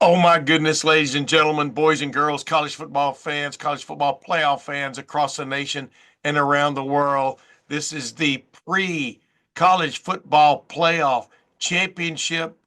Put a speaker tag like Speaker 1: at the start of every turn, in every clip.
Speaker 1: Oh my goodness, ladies and gentlemen, boys and girls, college football fans, college football playoff fans across the nation and around the world. This is the pre-college football playoff championship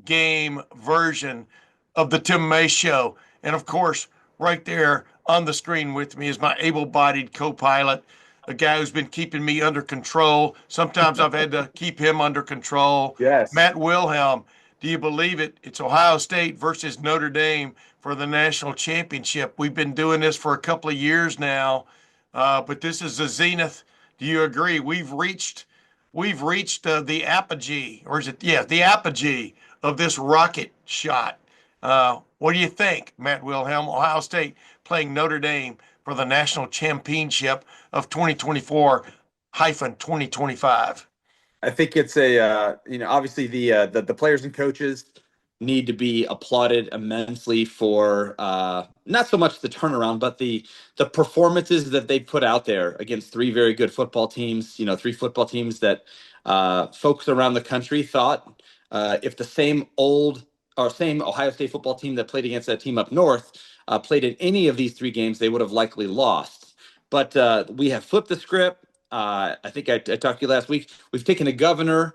Speaker 1: game version of the Tim May Show. And of course, right there on the screen with me is my able-bodied co-pilot, a guy who's been keeping me under control. Sometimes I've had to keep him under control.
Speaker 2: Yes.
Speaker 1: Matt Wilhelm. Do you believe it? It's Ohio State versus Notre Dame for the national championship. We've been doing this for a couple of years now, but this is the zenith. Do you agree? We've reached the apogee, or is it? Yeah, the apogee of this rocket shot. What do you think, Matt Wilhelm? Ohio State playing Notre Dame for the national championship of 2024-2025.
Speaker 2: I think it's obviously the players and coaches need to be applauded immensely for not so much the turnaround, but the performances that they put out there against three very good football teams. Three football teams that folks around the country thought if the same Ohio State football team that played against that team up north played in any of these three games, they would have likely lost. But we have flipped the script. I think I talked to you last week. We've taken a governor,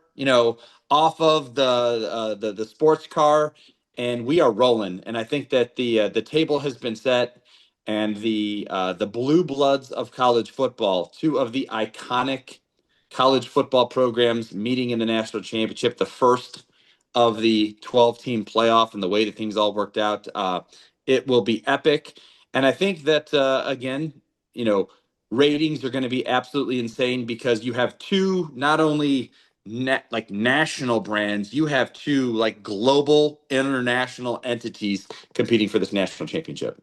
Speaker 2: off of the sports car, and we are rolling. And I think that the table has been set, and the blue bloods of college football, two of the iconic college football programs meeting in the national championship, the first of the 12-team playoff, and the way that things all worked out, it will be epic. And I think that again, ratings are going to be absolutely insane because you have two not only national brands, you have two like global international entities competing for this national championship.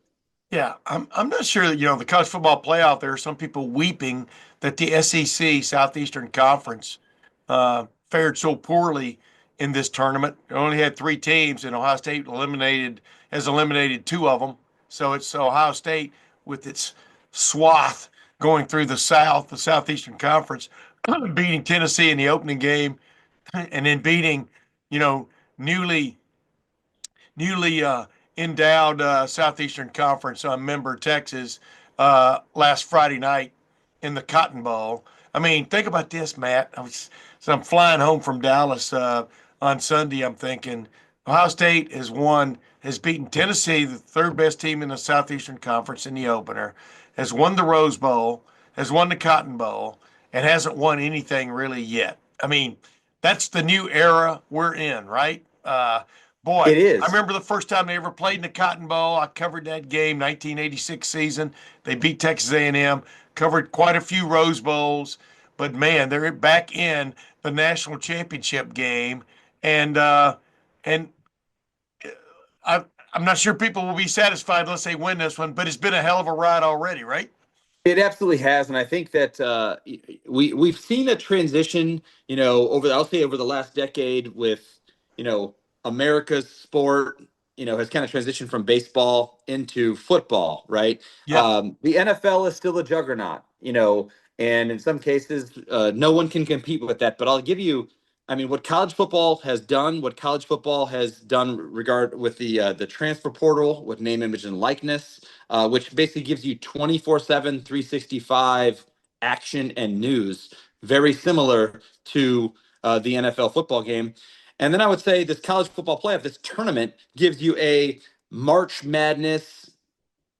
Speaker 1: Yeah, I'm not sure that, the college football playoff, there are some people weeping that the SEC, Southeastern Conference, fared so poorly in this tournament. It only had three teams, and Ohio State has eliminated two of them. So it's Ohio State with its swath going through the South, the Southeastern Conference, beating Tennessee in the opening game, and then beating, you know, newly newly endowed Southeastern Conference member Texas last Friday night in the Cotton Bowl. I mean, think about this, Matt. I'm flying home from Dallas on Sunday. I'm thinking Ohio State has beaten Tennessee, the third best team in the Southeastern Conference in the opener, has won the Rose Bowl, has won the Cotton Bowl, and hasn't won anything really yet. I mean, that's the new era we're in, right? Boy,
Speaker 2: It
Speaker 1: I
Speaker 2: is.
Speaker 1: remember the first time they ever played in the Cotton Bowl. I covered that game, 1986 season. They beat Texas A&M. Covered quite a few Rose Bowls, but man, they're back in the national championship game, and I, I'm not sure people will be satisfied unless they win this one. But it's been a hell of a ride already, right?
Speaker 2: It absolutely has, and I think that we've seen a transition, I'll say over the last decade with, you know, America's sport, has kind of transitioned from baseball into football, right?
Speaker 1: Yeah.
Speaker 2: The NFL is still a juggernaut, and in some cases, no one can compete with that. But I'll give you, I mean, what college football has done regard with the transfer portal with name, image, and likeness, which basically gives you 24/7, 365 action and news, very similar to the NFL football game. And then I would say this college football playoff, this tournament gives you a March Madness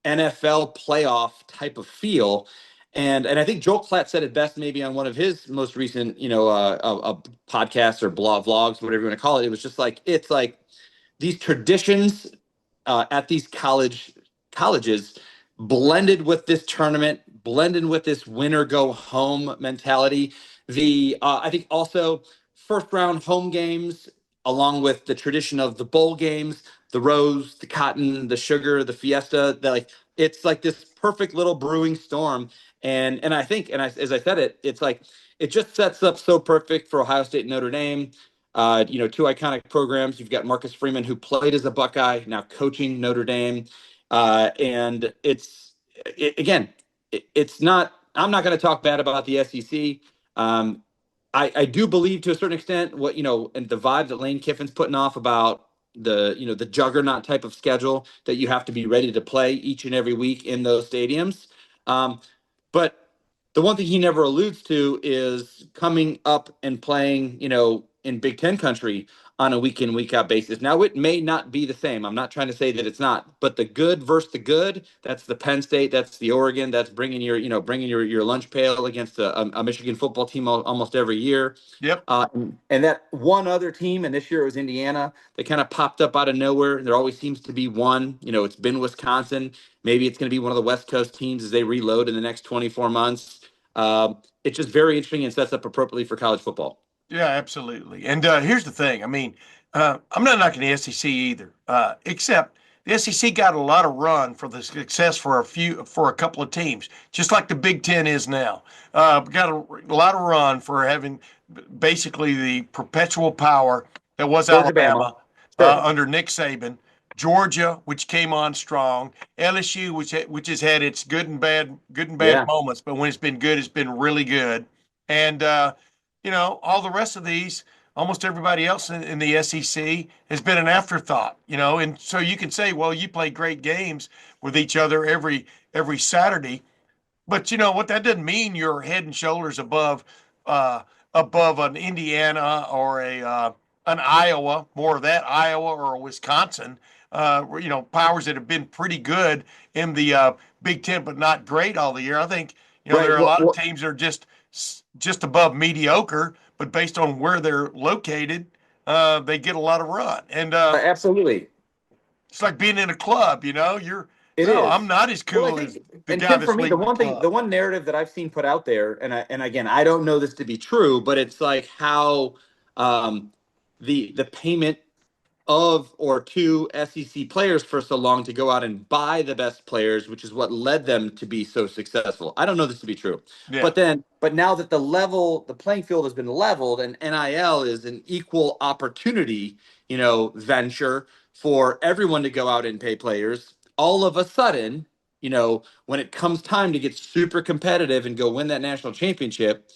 Speaker 2: NFL playoff type of feel. And I think Joel Klatt said it best maybe on one of his most recent, podcasts or vlogs, whatever you want to call it. It was just like, it's like these traditions at these colleges blended with this tournament, blended with this winner go home mentality. The I think also first round home games, along with the tradition of the bowl games, the Rose, the Cotton, the Sugar, the Fiesta. That like it's like this perfect little brewing storm. And I think, as I said it's like it just sets up so perfect for Ohio State and Notre Dame. Two iconic programs. You've got Marcus Freeman, who played as a Buckeye, now coaching Notre Dame. And again, it's not, I'm not going to talk bad about the SEC. I do believe to a certain extent and the vibe that Lane Kiffin's putting off about the juggernaut type of schedule that you have to be ready to play each and every week in those stadiums. But the one thing he never alludes to is coming up and playing, in Big Ten country on a week in, week out basis. Now, it may not be the same. I'm not trying to say that it's not, but the good versus the good, that's the Penn State, that's the Oregon, that's bringing your lunch pail against a Michigan football team almost every year.
Speaker 1: Yep.
Speaker 2: And that one other team, and this year it was Indiana, that kind of popped up out of nowhere. There always seems to be one. It's been Wisconsin. Maybe it's going to be one of the West Coast teams as they reload in the next 24 months. It's just very interesting and sets up appropriately for college football.
Speaker 1: Yeah, absolutely. And here's the thing. I mean, I'm not knocking the SEC either, except the SEC got a lot of run for the success for a couple of teams, just like the Big Ten is now. Got a lot of run for having basically the perpetual power that was
Speaker 2: Georgia,
Speaker 1: Alabama
Speaker 2: Bama. Sure.
Speaker 1: under Nick Saban, Georgia, which came on strong, LSU, which has had its good and bad moments, but when it's been good, it's been really good, and all the rest of these, almost everybody else in the SEC has been an afterthought, and so you can say, well, you play great games with each other every Saturday, but you know what? That doesn't mean you're head and shoulders above an Indiana or an Iowa, more of that Iowa or a Wisconsin. Powers that have been pretty good in the Big Ten, but not great all the year. I think
Speaker 2: Right.
Speaker 1: there are a lot of teams that are just above mediocre, but based on where they're located, they get a lot of run. And
Speaker 2: Absolutely.
Speaker 1: it's like being in a club. You're
Speaker 2: It
Speaker 1: no,
Speaker 2: is.
Speaker 1: I'm not as
Speaker 2: Well, I
Speaker 1: cool as
Speaker 2: think,
Speaker 1: the
Speaker 2: and
Speaker 1: guy
Speaker 2: Tim, for
Speaker 1: that's
Speaker 2: me,
Speaker 1: leading the club.
Speaker 2: the one narrative that I've seen put out there, and again, I don't know this to be true, but it's like how the payment of or to SEC players for so long to go out and buy the best players, which is what led them to be so successful. I don't know this to be true.
Speaker 1: Yeah.
Speaker 2: But now that the playing field has been leveled and NIL is an equal opportunity, venture for everyone to go out and pay players, all of a sudden, when it comes time to get super competitive and go win that national championship,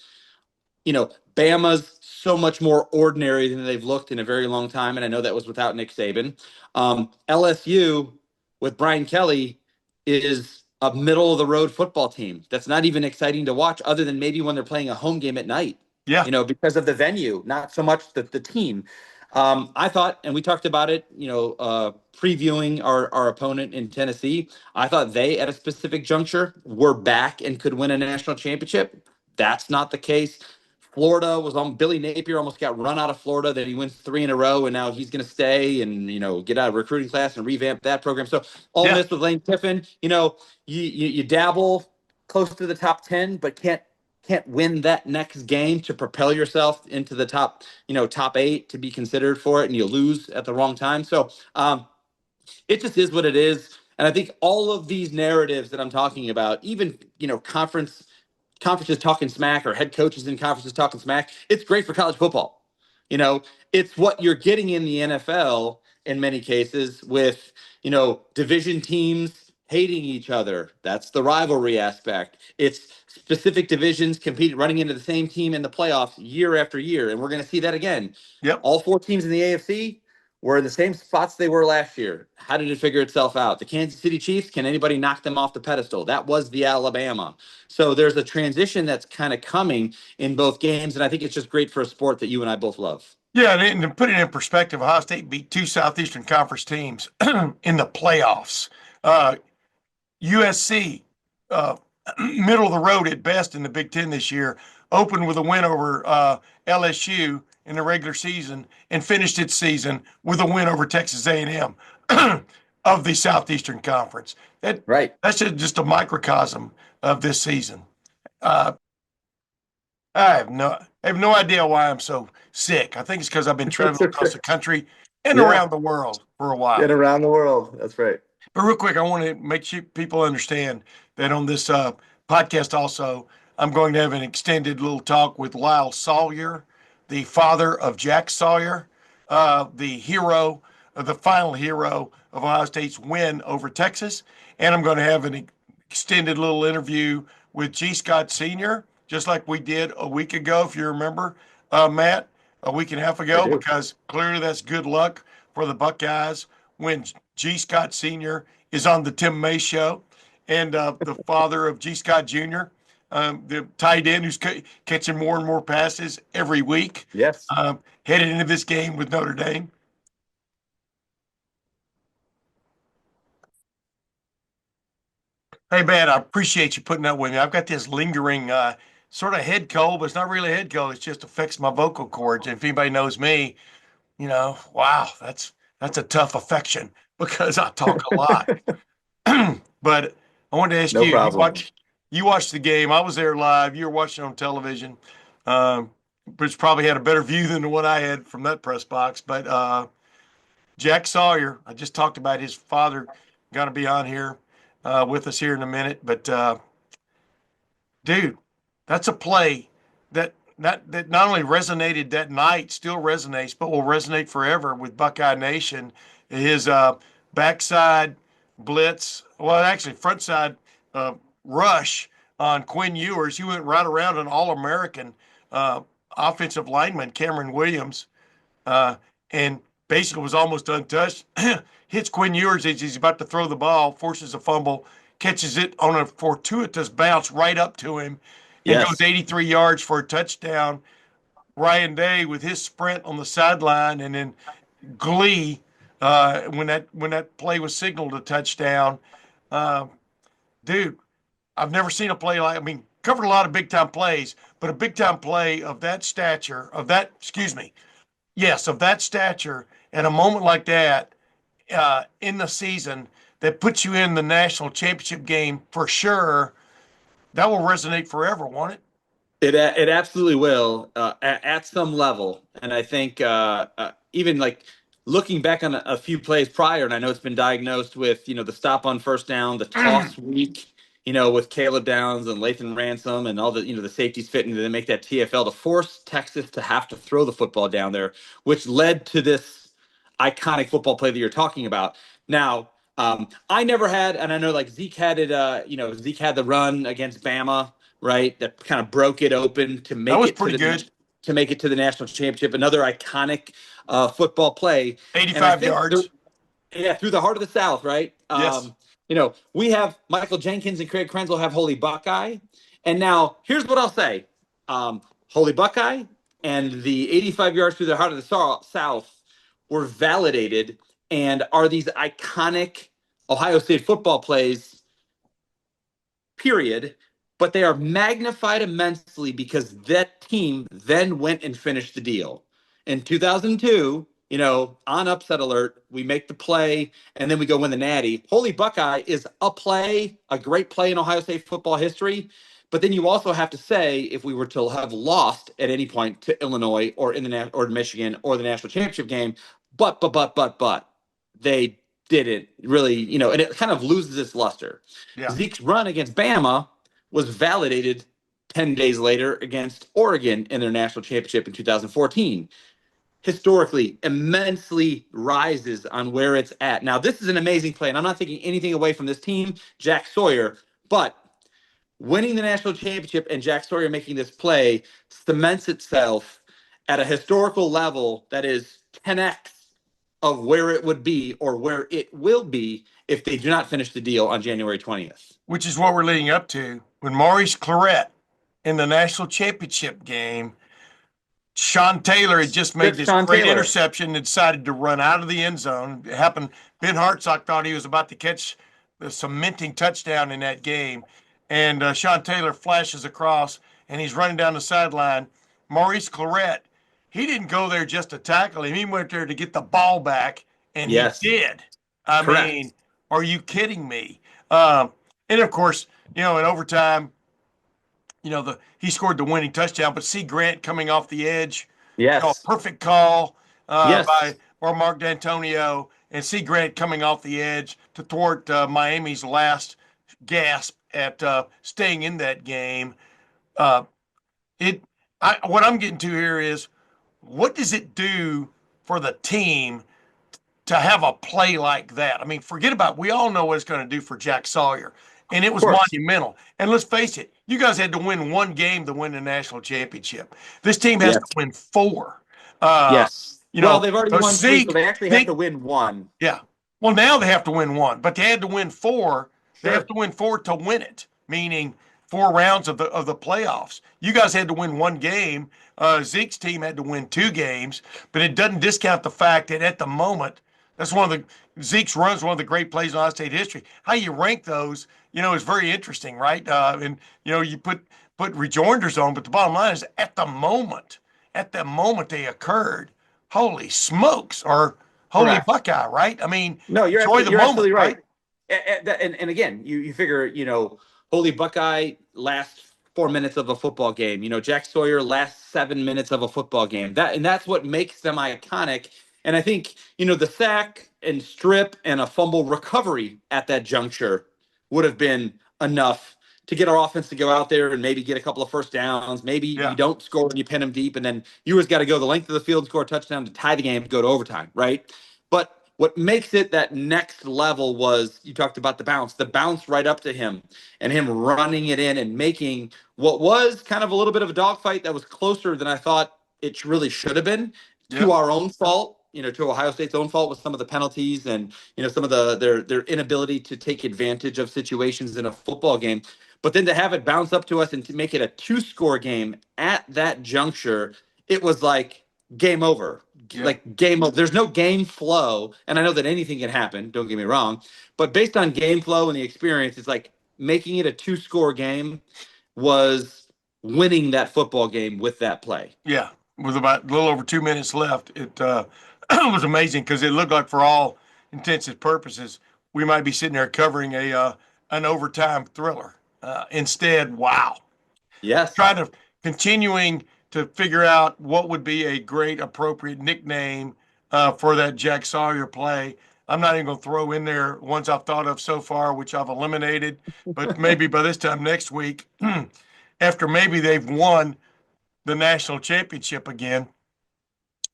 Speaker 2: Bama's so much more ordinary than they've looked in a very long time. And I know that was without Nick Saban. LSU with Brian Kelly is a middle of the road football team. That's not even exciting to watch other than maybe when they're playing a home game at night,
Speaker 1: Yeah.
Speaker 2: because of the venue, not so much the team. I thought, and we talked about it, previewing our opponent in Tennessee. I thought they, at a specific juncture, were back and could win a national championship. That's not the case. Florida was on. Billy Napier almost got run out of Florida. Then he wins 3 in a row, and now he's going to stay and get out of recruiting class and revamp that program. So Ole Miss with Lane Kiffin, you dabble close to the top 10, but can't win that next game to propel yourself into the top 8 to be considered for it, and you lose at the wrong time. So it just is what it is. And I think all of these narratives that I'm talking about, even conferences talking smack or head coaches in conferences talking smack, it's great for college football. It's what you're getting in the NFL in many cases with, division teams hating each other. That's the rivalry aspect. It's specific divisions running into the same team in the playoffs year after year. And we're going to see that again.
Speaker 1: Yep.
Speaker 2: All 4 teams in the AFC were in the same spots they were last year. How did it figure itself out? The Kansas City Chiefs, can anybody knock them off the pedestal? That was the Alabama. So there's a transition that's kind of coming in both games, and I think it's just great for a sport that you and I both love.
Speaker 1: Yeah, and to put it in perspective, Ohio State beat 2 Southeastern Conference teams in the playoffs. USC, middle of the road at best in the Big Ten this year, opened with a win over LSU in the regular season and finished its season with a win over Texas A&M of the Southeastern Conference. That's just a microcosm of this season. I have no idea why I'm so sick. I think it's because I've been traveling across the country and around the world for a while.
Speaker 2: And around the world, that's right.
Speaker 1: But real quick, I want to make sure people understand that on this podcast also, I'm going to have an extended little talk with Lyle Sawyer, the father of Jack Sawyer, the final hero of Ohio State's win over Texas. And I'm going to have an extended little interview with G. Scott Sr., just like we did a week ago, if you remember, Matt, a week and a half ago, because clearly that's good luck for the Buckeyes when G. Scott Sr. is on the Tim May show, and the father of G. Scott Jr., the tight end who's catching more and more passes every week,
Speaker 2: Yes.
Speaker 1: headed into this game with Notre Dame. Hey, man, I appreciate you putting up with me. I've got this lingering sort of head cold, but it's not really a head cold. It just affects my vocal cords. And if anybody knows me, wow, that's a tough affection because I talk a lot. But I wanted to ask
Speaker 2: No
Speaker 1: you,
Speaker 2: problem.
Speaker 1: you watched the game. I was there live. You were watching on television, which probably had a better view than the one I had from that press box. But Jack Sawyer, I just talked about his father, going to be on here with us here in a minute. But dude, that's a play that not only resonated that night, still resonates, but will resonate forever with Buckeye Nation. His backside blitz, well, actually frontside uh, rush on Quinn Ewers. He went right around an All-American offensive lineman, Cameron Williams, uh, and basically was almost untouched. Hits Quinn Ewers as he's about to throw the ball, forces a fumble, catches it on a fortuitous bounce right up to him, and goes
Speaker 2: Yes.
Speaker 1: 83 yards for a touchdown. Ryan Day with his sprint on the sideline, and then glee when that play was signaled a touchdown. Uh, Dude, I've never seen a play like. I mean, covered a lot of big time plays, but a big time play of that stature, of that stature, at a moment like that in the season that puts you in the national championship game for sure. That will resonate forever, won't it?
Speaker 2: It absolutely will at some level, and I think even like looking back on a few plays prior, and I know it's been diagnosed with the stop on first down, the toss week, with Caleb Downs and Lathan Ransom and all the safeties fitting to make that TFL to force Texas to have to throw the football down there, which led to this iconic football play that you're talking about. Now, I never had, and I know like Zeke had it. Zeke had the run against Bama, right? That kind of broke it open to
Speaker 1: That
Speaker 2: make
Speaker 1: was
Speaker 2: it to
Speaker 1: pretty
Speaker 2: the
Speaker 1: good.
Speaker 2: national championship. Another iconic football play, and I
Speaker 1: 85
Speaker 2: think
Speaker 1: yards.
Speaker 2: through the heart of the South, right?
Speaker 1: Yes.
Speaker 2: We have Michael Jenkins and Craig Krenzel have Holy Buckeye, and now here's what I'll say: Holy Buckeye and the 85 yards through the heart of the South were validated and are these iconic Ohio State football plays, period. But they are magnified immensely because that team then went and finished the deal. In 2002, on upset alert, we make the play and then we go win the Natty. Holy Buckeye is a great play in Ohio State football history. But then you also have to say, if we were to have lost at any point to Illinois or or Michigan or the national championship game, but they didn't really, and it kind of loses its luster.
Speaker 1: Yeah.
Speaker 2: Zeke's run against Bama was validated 10 days later against Oregon in their national championship in 2014. Historically, immensely rises on where it's at. Now, this is an amazing play, and I'm not taking anything away from this team, Jack Sawyer, but winning the national championship and Jack Sawyer making this play cements itself at a historical level that is 10x of where it would be or where it will be if they do not finish the deal on January 20th.
Speaker 1: Which is what we're leading up to. When Maurice Claret in the national championship game, Sean Taylor had just made
Speaker 2: That's
Speaker 1: this
Speaker 2: Sean
Speaker 1: great
Speaker 2: Taylor.
Speaker 1: interception and decided to run out of the end zone. It happened. Ben Hartsock thought he was about to catch the cementing touchdown in that game. And Sean Taylor flashes across and he's running down the sideline. Maurice Claret, he didn't go there just to tackle him. He went there to get the ball back, and he
Speaker 2: Yes,
Speaker 1: did. I mean,
Speaker 2: correct.
Speaker 1: are you kidding me? Um, and of course, in overtime, he scored the winning touchdown, but see Grant coming off the edge, a
Speaker 2: Yes,
Speaker 1: perfect call by
Speaker 2: yes,
Speaker 1: or Mark D'Antonio, and see Grant coming off the edge to thwart Miami's last gasp at staying in that game. Uh, it, what I'm getting to here is, what does it do for the team to have a play like that? I mean, forget about, we all know what it's going to do for Jack Sawyer, and it
Speaker 2: of
Speaker 1: was
Speaker 2: course.
Speaker 1: monumental. And let's face it, you guys had to win one game to win the national championship. This team has to
Speaker 2: Yes,
Speaker 1: win four. Uh,
Speaker 2: yes. Well, they've already
Speaker 1: So
Speaker 2: won 3, so they actually have
Speaker 1: Zeke,
Speaker 2: to win 1.
Speaker 1: yeah. Well, now they have to win one, but they had to win four. They have
Speaker 2: Sure.
Speaker 1: to win four to win it, meaning 4 rounds of the playoffs. You guys had to win one game. Zeke's team had to win 2 games, but it doesn't discount the fact that at the moment, that's one of the Zeke's runs one of the great plays in Ohio State history. How you rank those, is very interesting, right? And you put rejoinders on, but the bottom line is at the moment they occurred, holy smokes, or holy
Speaker 2: Correct.
Speaker 1: Buckeye, right? I mean,
Speaker 2: No, you're
Speaker 1: enjoy
Speaker 2: absolutely
Speaker 1: the
Speaker 2: you're
Speaker 1: moment,
Speaker 2: absolutely right.
Speaker 1: right?
Speaker 2: And again, you figure, Holy Buckeye last 4 minutes of a football game. Jack Sawyer last 7 minutes of a football game. That's what makes them iconic. And I think, the sack and strip and a fumble recovery at that juncture would have been enough to get our offense to go out there and maybe get a couple of first downs. Maybe you
Speaker 1: Yeah,
Speaker 2: don't score and you pin them deep, and then you just got to go the length of the field, score a touchdown to tie the game, to go to overtime, right? But what makes it that next level was, you talked about the bounce right up to him and him running it in and making what was kind of a little bit of a dogfight that was closer than I thought it really should have been,
Speaker 1: yeah,
Speaker 2: to our own fault, to Ohio State's own fault with some of the penalties and, some of their inability to take advantage of situations in a football game. But then to have it bounce up to us and to make it a 2-score game at that juncture, it was like game over.
Speaker 1: yeah,
Speaker 2: Like game over. There's no game flow, and I know that anything can happen. Don't get me wrong, but based on game flow and the experience, it's like making it a 2-score game was winning that football game with that play.
Speaker 1: yeah. With about a little over 2 minutes left, it was amazing because it looked like, for all intents and purposes, we might be sitting there covering a an overtime thriller. Instead, wow,
Speaker 2: Yes.
Speaker 1: trying to continuing to figure out what would be a great appropriate nickname for that Jack Sawyer play. I'm not even going to throw in there ones I've thought of so far, which I've eliminated. But maybe by this time next week, after maybe they've won the national championship again,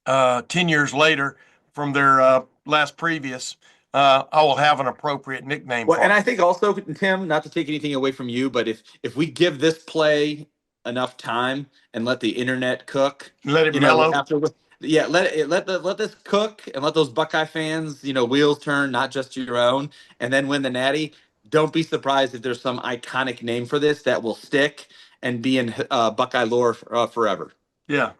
Speaker 1: 10 years later from their last previous, I will have an appropriate nickname
Speaker 2: Well,
Speaker 1: for
Speaker 2: and
Speaker 1: it.
Speaker 2: I think also, Tim, not to take anything away from you, but if we give this play enough time and let the internet cook,
Speaker 1: Let it mellow.
Speaker 2: after, yeah, let this cook and let those Buckeye fans, wheels turn, not just your own, and then win the Natty. Don't be surprised if there's some iconic name for this that will stick and be in Buckeye lore forever.
Speaker 1: Yeah.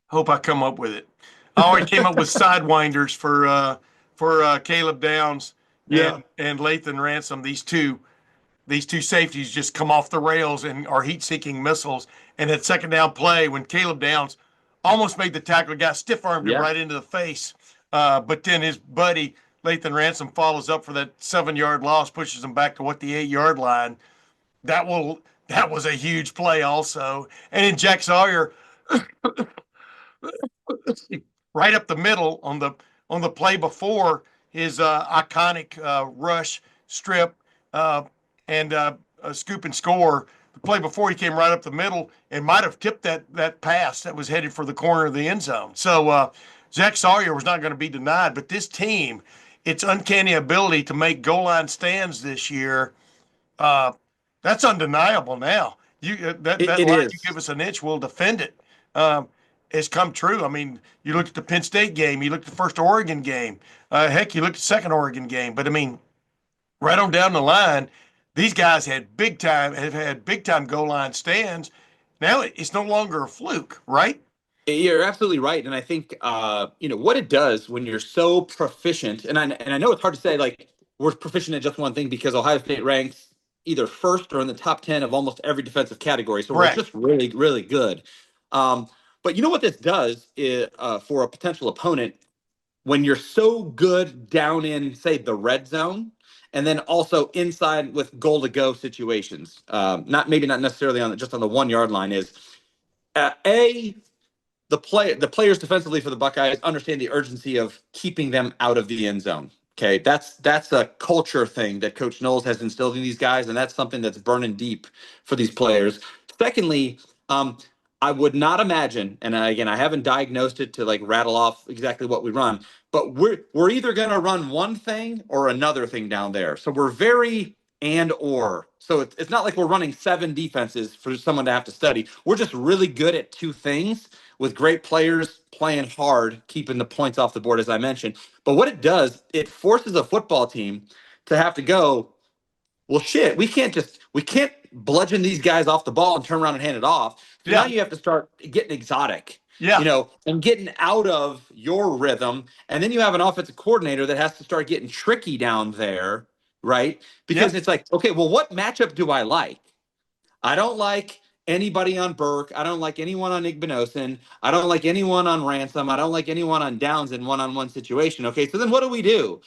Speaker 1: Hope I come up with it. I already came up with sidewinders for Caleb Downs
Speaker 2: Yeah.
Speaker 1: and Lathan Ransom. These two safeties just come off the rails and are heat-seeking missiles. And at second down play, when Caleb Downs almost made the tackle, the guy stiff-armed him
Speaker 2: Yeah.
Speaker 1: right into the face. But then his buddy Lathan Ransom follows up for that 7-yard loss, pushes him back to the 8-yard line. That was a huge play also. And then Jack Sawyer right up the middle on the play before his iconic rush strip and a scoop and score. The play before, he came right up the middle and might have tipped that pass that was headed for the corner of the end zone. So Jack Sawyer was not going to be denied, but this team, its uncanny ability to make goal line stands this year, uh, that's undeniable now. That
Speaker 2: It
Speaker 1: line, you
Speaker 2: is.
Speaker 1: give us an inch, we'll defend it. Um, has come true. I mean, you look at the Penn State game, you look at the first Oregon game, heck, you look at the second Oregon game. But I mean, right on down the line, these guys have had big time goal line stands. Now it's no longer a fluke, right?
Speaker 2: You're absolutely right, and I think what it does when you're so proficient, and I know it's hard to say like we're proficient at just one thing because Ohio State ranks either first or in the top 10 of almost every defensive category, so we're
Speaker 1: Correct.
Speaker 2: just really really good. But you know what this does is, for a potential opponent, when you're so good down in, say, the red zone, and then also inside with goal to go situations, not necessarily just on the 1 yard line, is a the players defensively for the Buckeyes understand the urgency of keeping them out of the end zone. Okay, that's a culture thing that Coach Knowles has instilled in these guys, and that's something that's burning deep for these players. Secondly, I would not imagine, and again, I haven't diagnosed it to like rattle off exactly what we run, but we're either going to run one thing or another thing down there. So we're very and or. So it's not like we're running 7 defenses for someone to have to study. We're just really good at 2 things with great players playing hard, keeping the points off the board, as I mentioned. But what it does, it forces a football team to have to go, well, shit, we can't bludgeon these guys off the ball and turn around and hand it off. So now you have to start getting exotic, and getting out of your rhythm. And then you have an offensive coordinator that has to start getting tricky down there, right? Because it's like, okay, well, what matchup do I like? I don't like anybody on Burke. I don't like anyone on Igbinosin. I don't like anyone on Ransom. I don't like anyone on Downs in one-on-one situation. Okay, so then what do?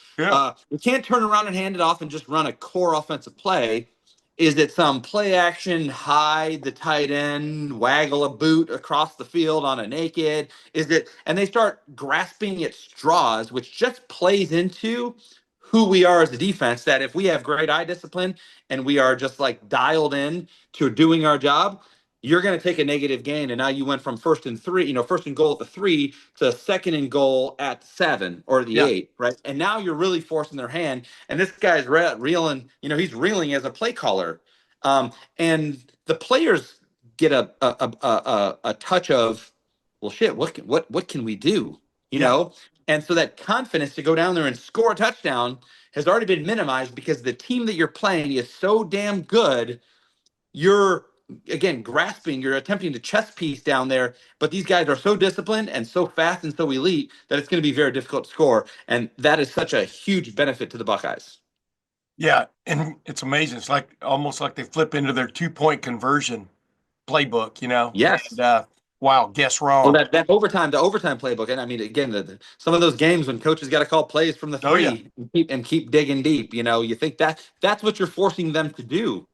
Speaker 2: We can't turn around and hand it off and just run a core offensive play. Is it some play action, hide the tight end, waggle a boot across the field on a naked? And they start grasping at straws, which just plays into who we are as a defense, that if we have great eye discipline and we are just like dialed in to doing our job, you're going to take a negative gain. And now you went from first and goal at the 3 to second and goal at 7 or the 8, right? And now you're really forcing their hand. And this guy's reeling, he's reeling as a play caller. And the players get a touch of, well, shit, what can we do? You know? And so that confidence to go down there and score a touchdown has already been minimized because the team that you're playing is so damn good. You're, again, grasping, you're attempting to chess piece down there, but these guys are so disciplined and so fast and so elite that it's going to be very difficult to score. And that is such a huge benefit to the Buckeyes.
Speaker 1: Yeah, and it's amazing. It's like almost like they flip into their 2-point conversion playbook,
Speaker 2: Yes.
Speaker 1: And, wow, guess wrong.
Speaker 2: Well, the overtime playbook, and I mean, again, some of those games when coaches got to call plays from the 3 and keep digging deep. You think that's what you're forcing them to do,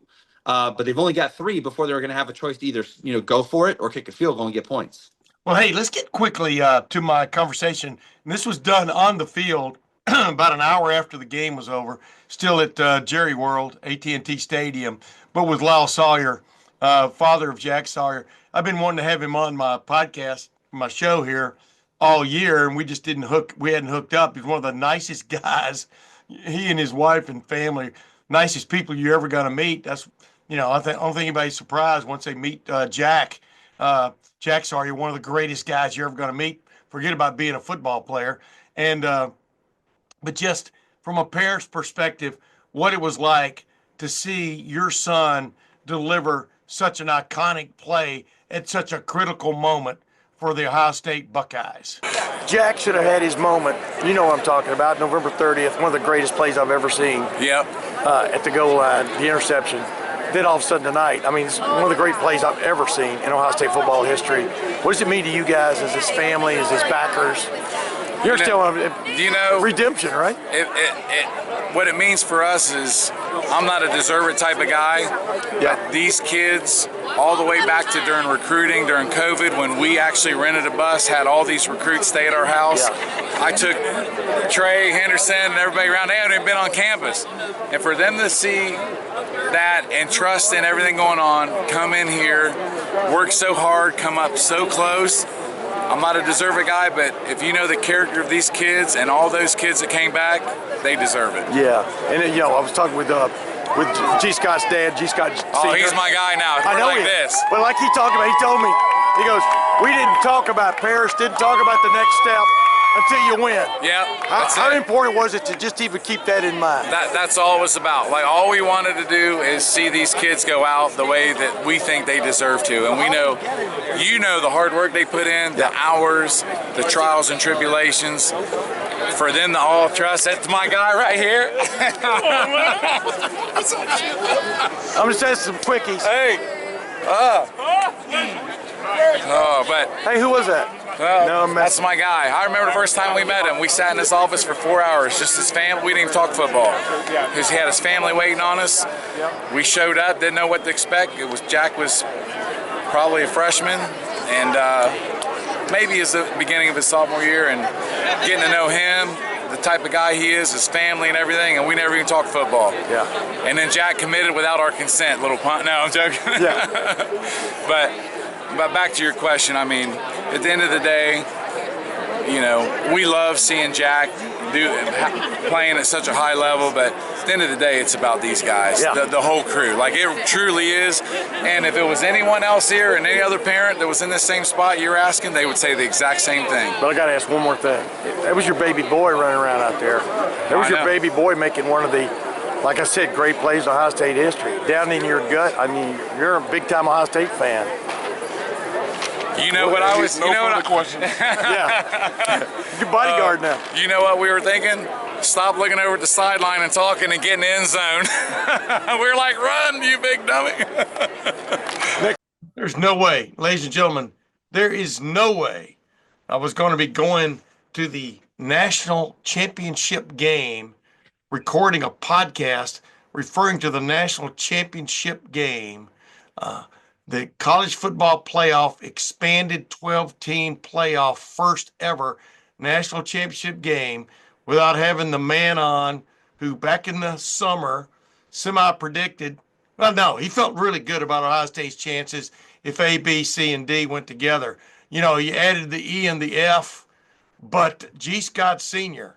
Speaker 2: but they've only got 3 before they're going to have a choice to either go for it or kick a field goal and get points.
Speaker 1: Well, hey, let's get quickly to my conversation. And this was done on the field about an hour after the game was over, still at Jerry World, AT&T Stadium, but with Lyle Sawyer, father of Jack Sawyer. I've been wanting to have him on my podcast, my show here all year, and we just hadn't hooked up. He's one of the nicest guys. He and his wife and family, nicest people you're ever going to meet. That's, I don't think anybody's surprised once they meet Jack Sawyer, one of the greatest guys you're ever going to meet. Forget about being a football player. And, but just from a parent's perspective, what it was like to see your son deliver such an iconic play at such a critical moment for the Ohio State Buckeyes.
Speaker 3: Jack should have had his moment. You know what I'm talking about. November 30th, one of the greatest plays I've ever seen.
Speaker 4: Yep.
Speaker 3: At the goal line, the interception. Then all of a sudden tonight, I mean, it's one of the great plays I've ever seen in Ohio State football history. What does it mean to you guys as his family, as his backers? You're still on redemption, right?
Speaker 4: What it means for us is I'm not a deserve it type of guy.
Speaker 3: Yeah.
Speaker 4: These kids, all the way back to during recruiting, during COVID, when we actually rented a bus, had all these recruits stay at our house. Yeah. I took Trey, Henderson, and everybody around. They haven't been on campus. And for them to see that and trust in everything going on, come in here, work so hard, come up so close. I'm not a deserving guy, but if you know the character of these kids and all those kids that came back, they deserve it.
Speaker 3: Yeah, and I was talking with G. Scott's dad, G. Scott Sr.
Speaker 4: Oh, he's my guy now.
Speaker 3: I know
Speaker 4: like this.
Speaker 3: But like he talked about, he told me, he goes, we didn't talk about Paris, didn't talk about the next step until you win.
Speaker 4: Yeah.
Speaker 3: How important was it to just even keep that in mind?
Speaker 4: That's all it was about. Like, all we wanted to do is see these kids go out the way that we think they deserve to. And we know, the hard work they put in, the hours, the trials and tribulations. For them to all trust, that's my guy right here.
Speaker 3: I'm going to say some quickies.
Speaker 4: Hey. But
Speaker 3: hey, who was that?
Speaker 4: Well, that's my guy. I remember the first time we met him. We sat in his office for 4 hours, just his family. We didn't even talk football. Because he had his family waiting on us. We showed up, didn't know what to expect. Jack was probably a freshman, and maybe it's the beginning of his sophomore year, and getting to know him, the type of guy he is, his family and everything, and we never even talked football.
Speaker 3: Yeah.
Speaker 4: And then Jack committed without our consent, little punt. No, I'm joking.
Speaker 3: Yeah.
Speaker 4: But back to your question, I mean, at the end of the day, we love seeing Jack playing at such a high level, but at the end of the day, it's about these guys, the whole crew. Like, it truly is. And if it was anyone else here and any other parent that was in this same spot you're asking, they would say the exact same thing.
Speaker 3: But I got to ask one more thing. That was your baby boy running around out there. That was your baby boy making one of the, like I said, great plays in Ohio State history. Down in your gut, I mean, you're a big-time Ohio State fan.
Speaker 4: You know what I was.
Speaker 5: No further questions.
Speaker 3: Yeah. Your bodyguard now.
Speaker 4: You know what we were thinking? Stop looking over at the sideline and talking and get in the end zone. We were like, run, you big dummy.
Speaker 1: There's no way, ladies and gentlemen, there is no way I was going to be going to the national championship game, recording a podcast referring to the national championship game, the college football playoff expanded 12-team playoff, first ever national championship game, without having the man on who back in the summer semi-predicted, well, no, he felt really good about Ohio State's chances if A, B, C, and D went together. You know, you added the E and the F, but G. Scott Sr.,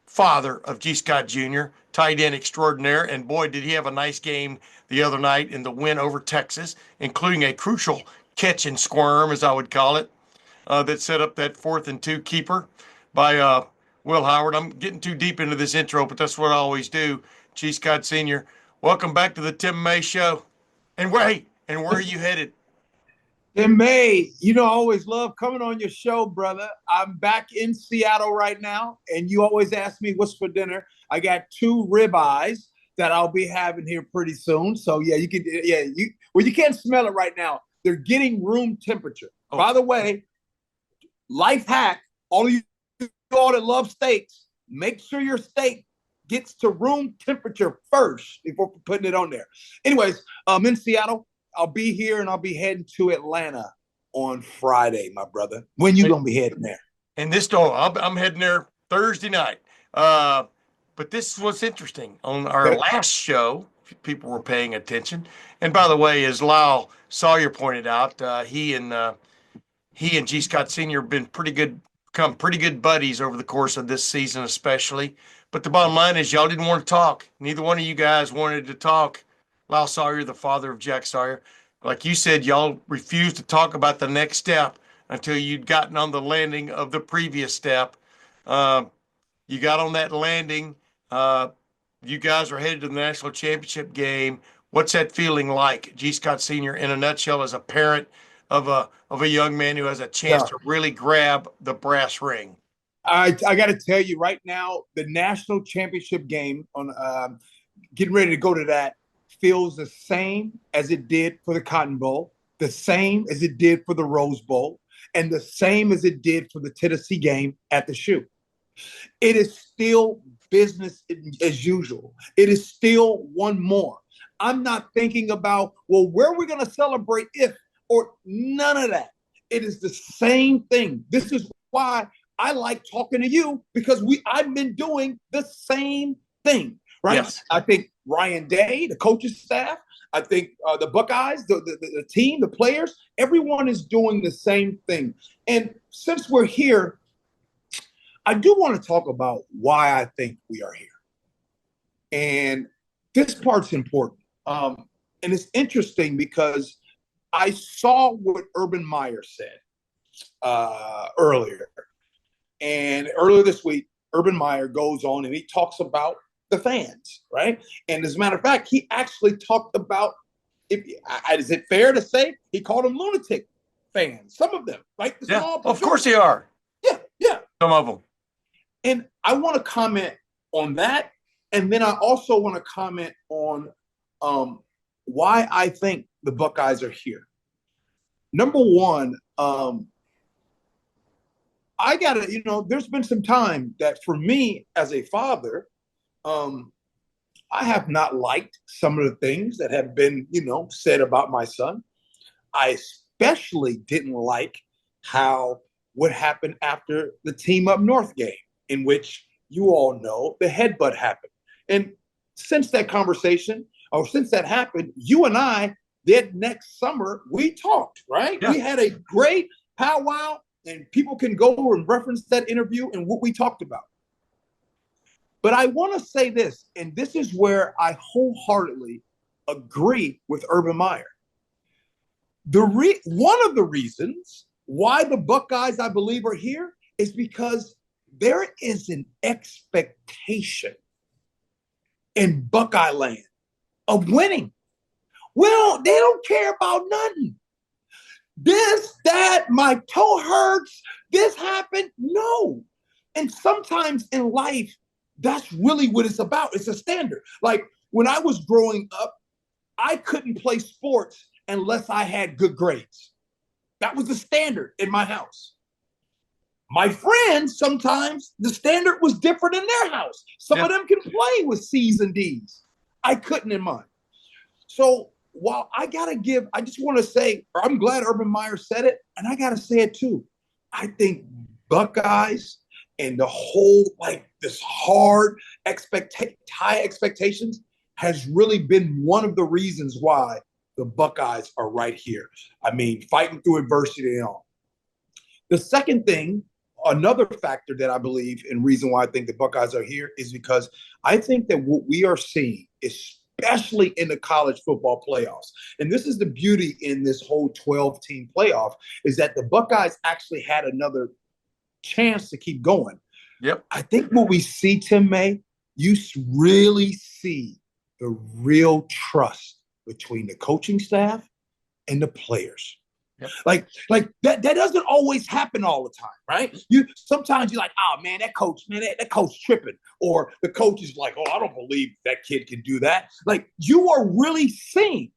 Speaker 1: father of G. Scott Jr., tight end extraordinaire, and boy, did he have a nice game the other night in the win over Texas, including a crucial catch and squirm, as I would call it, that set up that 4th and 2 keeper by Will Howard. I'm getting too deep into this intro, but that's what I always do. G. Scott Sr., welcome back to the Tim May Show. And where are you headed?
Speaker 6: Tim May, you know, I always love coming on your show, brother. I'm back in Seattle right now, and you always ask me what's for dinner. I got 2 ribeyes that I'll be having here pretty soon. So yeah, you can't smell it right now. They're getting room temperature. Oh. By the way, life hack, all of you all that love steaks, make sure your steak gets to room temperature first before putting it on there. Anyways, I'm in Seattle. I'll be here and I'll be heading to Atlanta on Friday, my brother. When you gonna be heading there?
Speaker 1: And I'm heading there Thursday night. But this is what's interesting. On our last show, people were paying attention. And by the way, as Lyle Sawyer pointed out, he and G. Scott Sr. have been become pretty good buddies over the course of this season, especially. But the bottom line is, y'all didn't want to talk. Neither one of you guys wanted to talk. Lyle Sawyer, the father of Jack Sawyer, like you said, y'all refused to talk about the next step until you'd gotten on the landing of the previous step. You got on that landing. You guys are headed to the national championship game. What's that feeling like, G. Scott Sr., in a nutshell, as a parent of a young man who has a chance to really grab the brass ring?
Speaker 6: I got to tell you right now, the national championship game, on getting ready to go to that, feels the same as it did for the Cotton Bowl, the same as it did for the Rose Bowl, and the same as it did for the Tennessee game at the Shoe. It is still business as usual. It is still one more. I'm not thinking about, well, where are we going to celebrate if, or none of that. It is the same thing. This is why I like talking to you, because I've been doing the same thing, right? Yes. I think Ryan Day, the coaching staff, I think the Buckeyes, the team, the players, everyone is doing the same thing. And since we're here, I do want to talk about why I think we are here. And this part's important. And it's interesting because I saw what Urban Meyer said earlier. And earlier this week, Urban Meyer goes on and he talks about the fans, right? And as a matter of fact, he actually talked about, is it fair to say, he called them lunatic fans, some of them, right?
Speaker 1: Of course they are.
Speaker 6: Yeah.
Speaker 1: Some of them.
Speaker 6: And I want to comment on that. And then I also want to comment on why I think the Buckeyes are here. Number one, I got to, there's been some time that for me as a father, I have not liked some of the things that have been, said about my son. I especially didn't like what happened after the Team Up North game, in which you all know the headbutt happened. And since that conversation, or since that happened, you and I, that next summer, we talked, right? Yeah. We had a great powwow, and people can go and reference that interview and what we talked about. But I want to say this, and this is where I wholeheartedly agree with Urban Meyer. One of the reasons why the Buckeyes, I believe, are here is because there is an expectation in Buckeye land of winning. Well, they don't care about nothing. This, that, my toe hurts, this happened. No. And sometimes in life, that's really what it's about. It's a standard. Like when I was growing up, I couldn't play sports unless I had good grades. That was the standard in my house. My friends, sometimes the standard was different in their house. Some of them can play with C's and D's. I couldn't in mine. So while I just want to say, or I'm glad Urban Meyer said it, and I got to say it too. I think Buckeyes and the whole, like this hard high expectations has really been one of the reasons why the Buckeyes are right here. I mean, fighting through adversity and all. The second thing, another factor that I believe and reason why I think the Buckeyes are here is because I think that what we are seeing, especially in the college football playoffs, and this is the beauty in this whole 12-team playoff, is that the Buckeyes actually had another chance to keep going.
Speaker 1: Yep.
Speaker 6: I think what we see, Tim May, you really see the real trust between the coaching staff and the players.
Speaker 1: Yep.
Speaker 6: Like that doesn't always happen all the time, right? Sometimes you're like, oh man, that coach tripping. Or the coach is like, oh, I don't believe that kid can do that. Like you are really seeing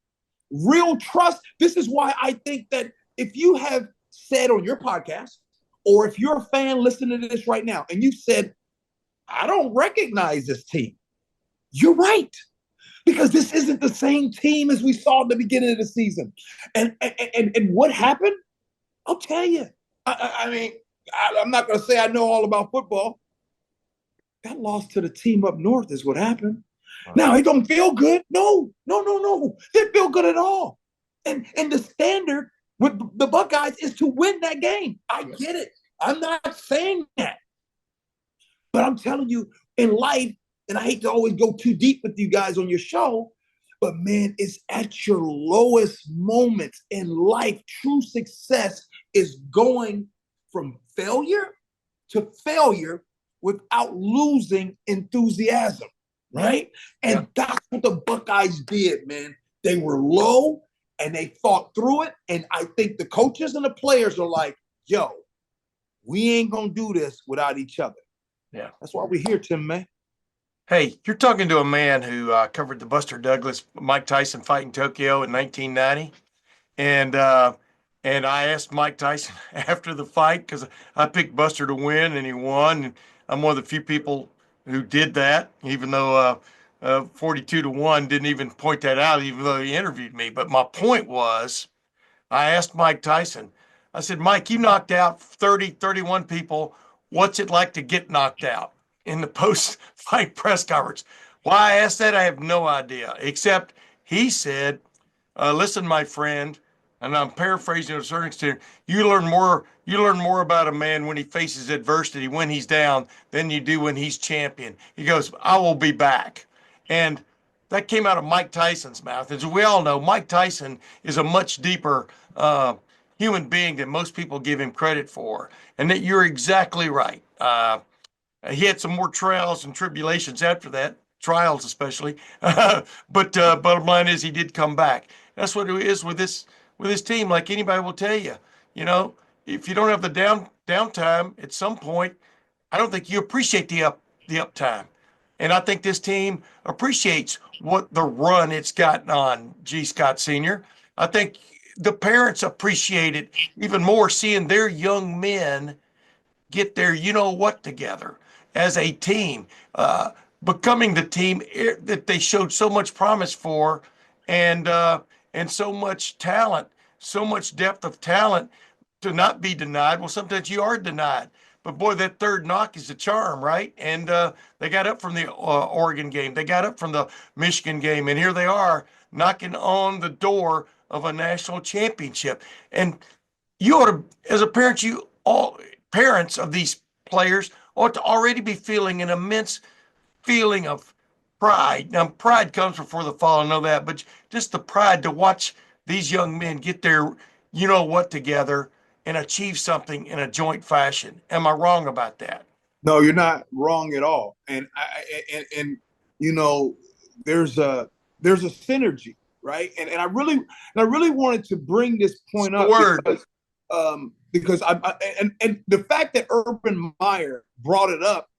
Speaker 6: real trust. This is why I think that if you have said on your podcast, or if you're a fan listening to this right now, and you said, I don't recognize this team, you're right. Because this isn't the same team as we saw at the beginning of the season. And what happened? I'll tell you. I mean, I'm not going to say I know all about football. That loss to the team up north is what happened. Now, it don't feel good. No. Didn't feel good at all. And the standard with the Buckeyes is to win that game. I get it. I'm not saying that. But I'm telling you, in life, and I hate to always go too deep with you guys on your show, but man, it's at your lowest moments in life. True success is going from failure to failure without losing enthusiasm, right? And that's what the Buckeyes did, man. They were low and they fought through it. And I think the coaches and the players are like, yo, we ain't going to do this without each other.
Speaker 1: Yeah.
Speaker 6: That's why we're here, Tim May.
Speaker 1: Hey, you're talking to a man who covered the Buster Douglas, Mike Tyson fight in Tokyo in 1990. And I asked Mike Tyson after the fight, because I picked Buster to win and he won. And I'm one of the few people who did that, even though 42-1 didn't even point that out, even though he interviewed me. But my point was, I asked Mike Tyson, I said, Mike, you knocked out 31 people. What's it like to get knocked out? In the post-fight press conference. Why I asked that, I have no idea, except he said, listen, my friend, and I'm paraphrasing to a certain extent, you learn more about a man when he faces adversity, when he's down, than you do when he's champion. He goes, I will be back. And that came out of Mike Tyson's mouth. As we all know, Mike Tyson is a much deeper human being than most people give him credit for. And that you're exactly right. He had some more trials and tribulations after that, trials especially. But bottom line is he did come back. That's what it is with this team. Like anybody will tell you, if you don't have the downtime at some point, I don't think you appreciate the uptime. And I think this team appreciates what the run it's gotten on G. Scott Sr. I think the parents appreciate it even more, seeing their young men get their you-know-what together as a team, becoming the team that they showed so much promise for, and so much talent, so much depth of talent to not be denied. Well, sometimes you are denied. But boy, that third knock is a charm, right? And they got up from the Oregon game. They got up from the Michigan game. And here they are knocking on the door of a national championship. And you ought to, as a parent, parents of these players ought to already be feeling an immense feeling of pride. Now, pride comes before the fall, I know that, but just the pride to watch these young men get their, you know what, together and achieve something in a joint fashion. Am I wrong about that?
Speaker 6: No, you're not wrong at all. And you know, there's a synergy, right? And I really wanted to bring this point
Speaker 1: The
Speaker 6: up
Speaker 1: word.
Speaker 6: because and the fact that Urban Meyer brought it up,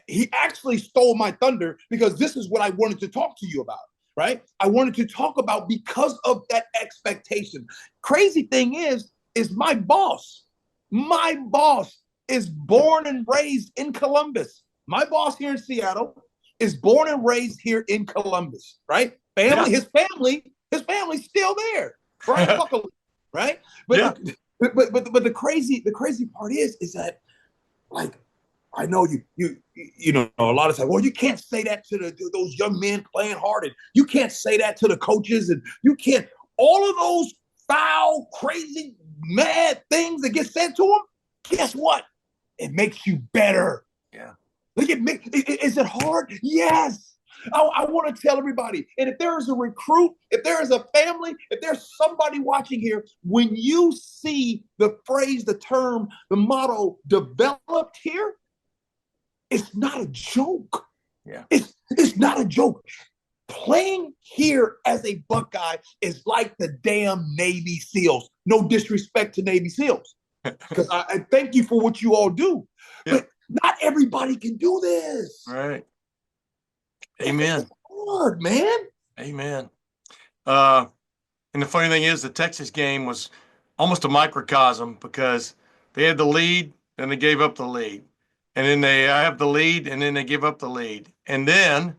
Speaker 6: he actually stole my thunder because this is what I wanted to talk to you about, right? I wanted to talk about because of that expectation. Crazy thing is my boss is born and raised in Columbus. My boss here in Seattle is born and raised here in Columbus, right?
Speaker 1: Yeah.
Speaker 6: His family's still there. Brian Buckley, right? But,
Speaker 1: Yeah.
Speaker 6: but the crazy part is that, like, I know you know a lot of times. Well, you can't say that to those young men playing hard, and you can't say that to the coaches, and you can't all of those foul, crazy, mad things that get said to them. Guess what? It makes you better.
Speaker 1: Yeah.
Speaker 6: Like is it hard? Yes. I want to tell everybody. And if there is a recruit, if there is a family, if there's somebody watching here, when you see the phrase, the term, the motto developed here, it's not a joke.
Speaker 1: Yeah.
Speaker 6: It's not a joke. Playing here as a Buckeye is like the damn Navy SEALs. No disrespect to Navy SEALs, because I thank you for what you all do.
Speaker 1: Yeah.
Speaker 6: But not everybody can do this.
Speaker 1: Right. Amen.
Speaker 6: It's hard, man.
Speaker 1: Amen. And the funny thing is, the Texas game was almost a microcosm because they had the lead, then they gave up the lead. And then they have the lead, and then they give up the lead. And then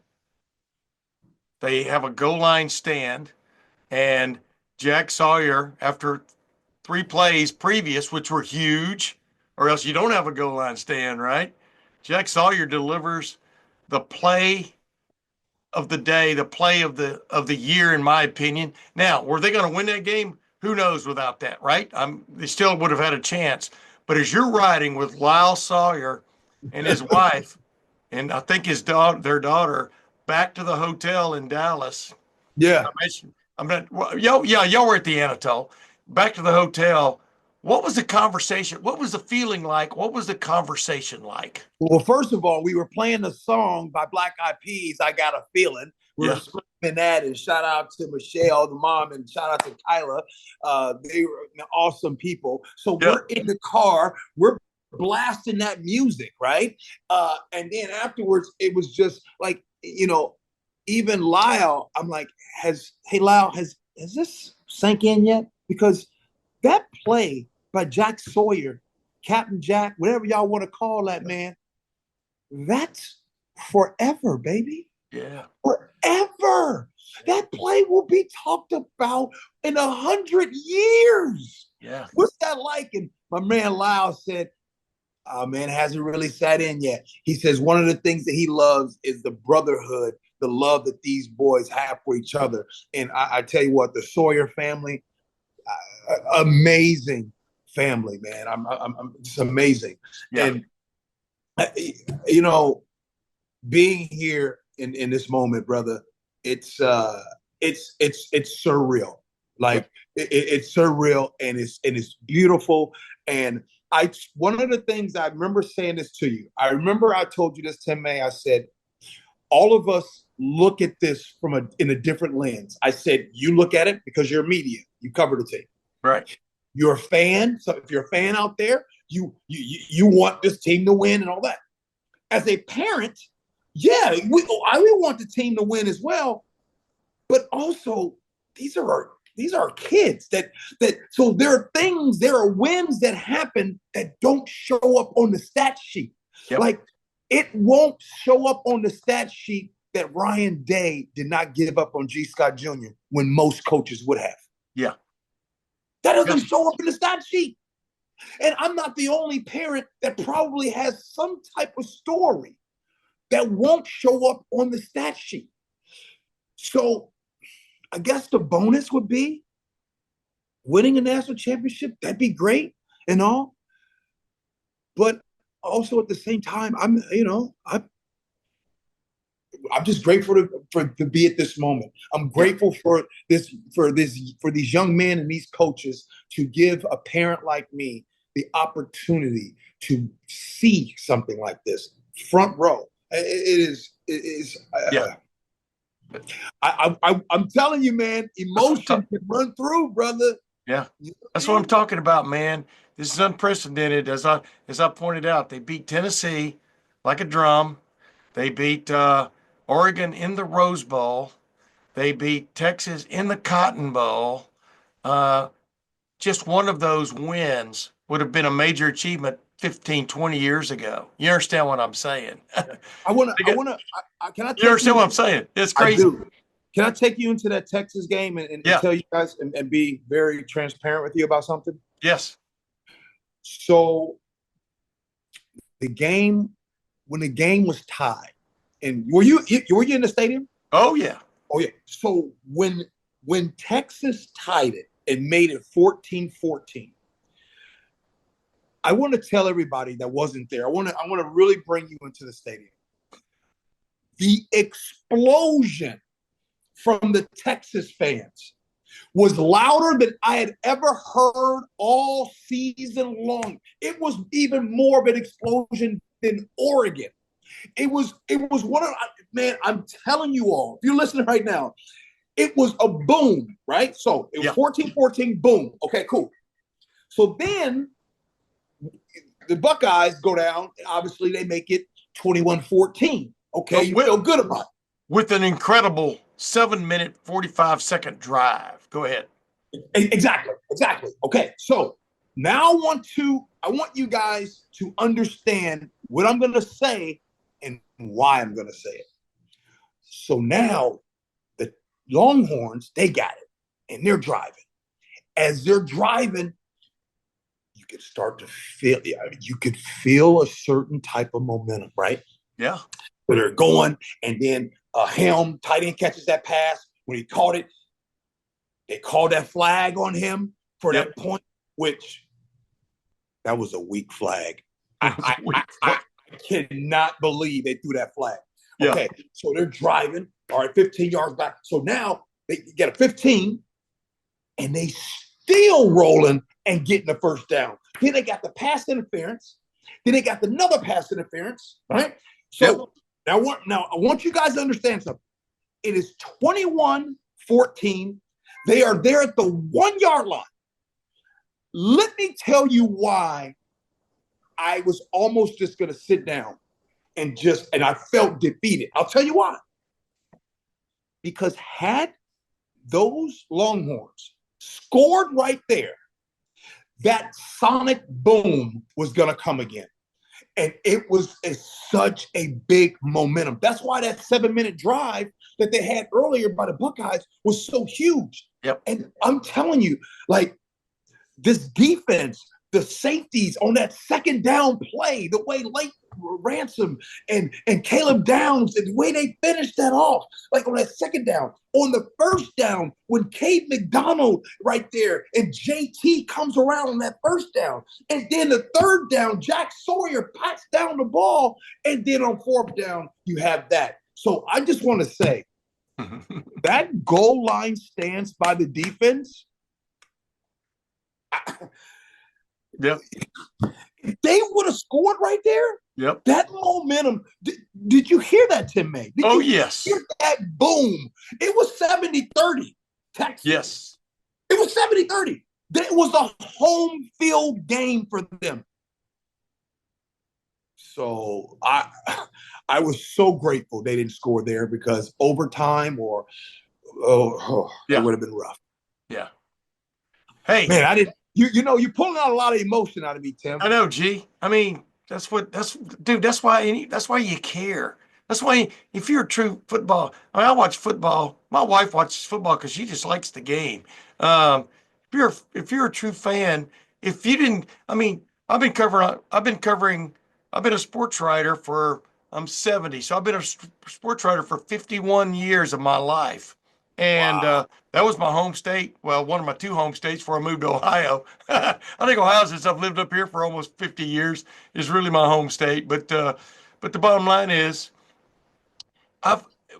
Speaker 1: they have a goal line stand, and Jack Sawyer, after 3 plays previous, which were huge, or else you don't have a goal line stand, right? Jack Sawyer delivers the play of the day, the play of the year, in my opinion. Now, were they going to win that game? Who knows without that, right? They still would have had a chance. But as you're riding with Lyle Sawyer and his wife, and I think their daughter, back to the hotel in Dallas.
Speaker 6: Yeah.
Speaker 1: Y'all were at the Anatole. Back to the hotel. What was the conversation? What was the feeling like? What was the conversation like?
Speaker 6: Well, first of all, we were playing the song by Black Eyed Peas, I Got a Feeling. We were screaming that, and shout out to Michelle, the mom, and shout out to Kyla. They were awesome people. So we're in the car. We're blasting that music, right? And then afterwards, it was just like, even Lyle, I'm like, Lyle, has this sank in yet? Because that play by Jack Sawyer, Captain Jack, whatever y'all want to call that, man, that's forever, baby.
Speaker 1: Yeah.
Speaker 6: Forever. That play will be talked about in 100 years.
Speaker 1: Yeah.
Speaker 6: What's that like? And my man Lyle said, oh, man, it hasn't really sat in yet. He says one of the things that he loves is the brotherhood, the love that these boys have for each other. And I tell you what, the Sawyer family, amazing family, man. I'm just amazing.
Speaker 1: Yeah.
Speaker 6: And being here in this moment, brother, it's surreal. Like it's surreal, and it's beautiful. And one of the things I remember saying this to you. I remember I told you this, Tim May. I said, all of us look at this in a different lens. I said, you look at it because you're media. You cover the team.
Speaker 1: Right.
Speaker 6: You're a fan. So if you're a fan out there, you want this team to win and all that. As a parent, yeah, we want the team to win as well. But also, these are our kids so there are wins that happen that don't show up on the stat sheet.
Speaker 1: Yep.
Speaker 6: Like, it won't show up on the stat sheet that Ryan Day did not give up on G. Scott Jr. when most coaches would have.
Speaker 1: Yeah.
Speaker 6: That doesn't show up in the stat sheet. And I'm not the only parent that probably has some type of story that won't show up on the stat sheet. So I guess the bonus would be winning a national championship. That'd be great and all. But also at the same time, I'm just grateful to be at this moment. I'm grateful for these young men and these coaches to give a parent like me the opportunity to see something like this front row. It is.
Speaker 1: Yeah.
Speaker 6: I'm telling you, man, emotion can run through, brother.
Speaker 1: Yeah, that's what I'm talking about, man. This is unprecedented. As I pointed out, they beat Tennessee like a drum. They beat Oregon in the Rose Bowl. They beat Texas in the Cotton Bowl. Just one of those wins would have been a major achievement 15, 20 years ago. You understand what I'm saying?
Speaker 6: Can I
Speaker 1: You understand what I'm saying? It's crazy.
Speaker 6: I do. Can I take you into that Texas game and tell you guys and be very transparent with you about something?
Speaker 1: Yes.
Speaker 6: So when the game was tied, and were you in the stadium?
Speaker 1: Oh yeah.
Speaker 6: Oh yeah. So when Texas tied it and made it 14-14, I want to tell everybody that wasn't there. I want to really bring you into the stadium. The explosion from the Texas fans was louder than I had ever heard all season long. It was even more of an explosion than Oregon. It was one of, man, I'm telling you all, if you're listening right now, it was a boom, right? So it was 14-14, boom. Okay, cool. So then the Buckeyes go down, and obviously they make it 21-14. Okay, you feel good about it.
Speaker 1: With an incredible 7-minute, 45-second drive. Go ahead.
Speaker 6: Exactly. Okay, so now I want you guys to understand what I'm going to say and why I'm going to say it. So now the Longhorns, they got it, and they're driving. As they're driving, you could start to feel, you could feel a certain type of momentum, right?
Speaker 1: Yeah.
Speaker 6: Where they're going, and then Helm, tight end, catches that pass. When he caught it, they called that flag on him for that point, which that was a weak flag. I cannot believe they threw that flag.
Speaker 1: Yeah.
Speaker 6: Okay, so they're driving, all right, 15 yards back. So now they get a 15, and they still rolling and getting the first down. Then they got the pass interference. Then they got another pass interference, right? So now I want you guys to understand something. It is 21-14. They are there at the 1 yard line. Let me tell you why I was almost just going to sit down and I felt defeated. I'll tell you why. Because had those Longhorns scored right there, that sonic boom was going to come again. And it was such a big momentum. That's why that 7-minute drive that they had earlier by the Buckeyes was so huge.
Speaker 1: Yep.
Speaker 6: And I'm telling you, like, this defense, the safeties on that second down play, the way Lake Ransom and Caleb Downs, and the way they finished that off, like on that second down. On the first down, when Cade McDonald right there and JT comes around on that first down. And then the third down, Jack Sawyer pats down the ball. And then on fourth down, you have that. So I just want to say, that goal line stance by the defense,
Speaker 1: Yep.
Speaker 6: if they would have scored right there, that momentum. Did you hear that, Tim May?
Speaker 1: Yes.
Speaker 6: Hear that boom? It was 70-30. Texas.
Speaker 1: Yes.
Speaker 6: It was 70-30. It was a home field game for them. So I was so grateful they didn't score there, because overtime it would have been rough.
Speaker 1: Yeah. Hey,
Speaker 6: man, I didn't. You're pulling out a lot of emotion out of me, Tim.
Speaker 1: I know, G. I mean, that's why you care. That's why, if you're a true football, I watch football. My wife watches football because she just likes the game. If you're a true fan, if you didn't, I mean, I've been a sports writer I'm 70, so I've been a sports writer for 51 years of my life. And that was my home state. Well, one of my two home states before I moved to Ohio. I think Ohio, since I've lived up here for almost 50 years, is really my home state. But the bottom line is,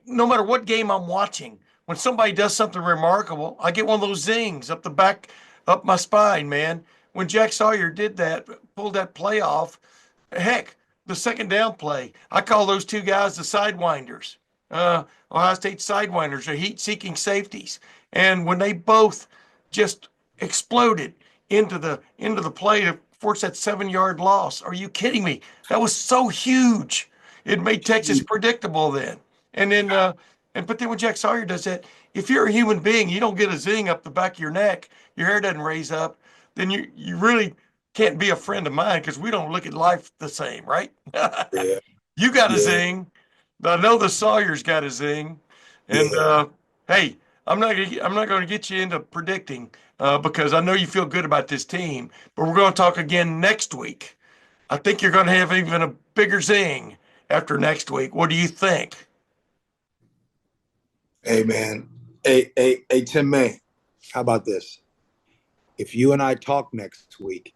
Speaker 1: no matter what game I'm watching, when somebody does something remarkable, I get one of those zings up the back, up my spine, man. When Jack Sawyer did that, pulled that play off, heck, the second down play, I call those two guys the sidewinders. Ohio State sidewinders are heat-seeking safeties, and when they both just exploded into the play to force that 7-yard loss, are you kidding me? That was so huge. It made Texas predictable then. And then, but then when Jack Sawyer does that, if you're a human being, you don't get a zing up the back of your neck, your hair doesn't raise up, then you really can't be a friend of mine because we don't look at life the same, right?
Speaker 6: Yeah.
Speaker 1: You got a
Speaker 6: Yeah.
Speaker 1: zing. I know the Sawyer's got a zing, and hey, I'm not going to get you into predicting because I know you feel good about this team. But we're going to talk again next week. I think you're going to have even a bigger zing after next week. What do you think?
Speaker 6: Hey, man. Hey, Tim May, how about this? If you and I talk next week,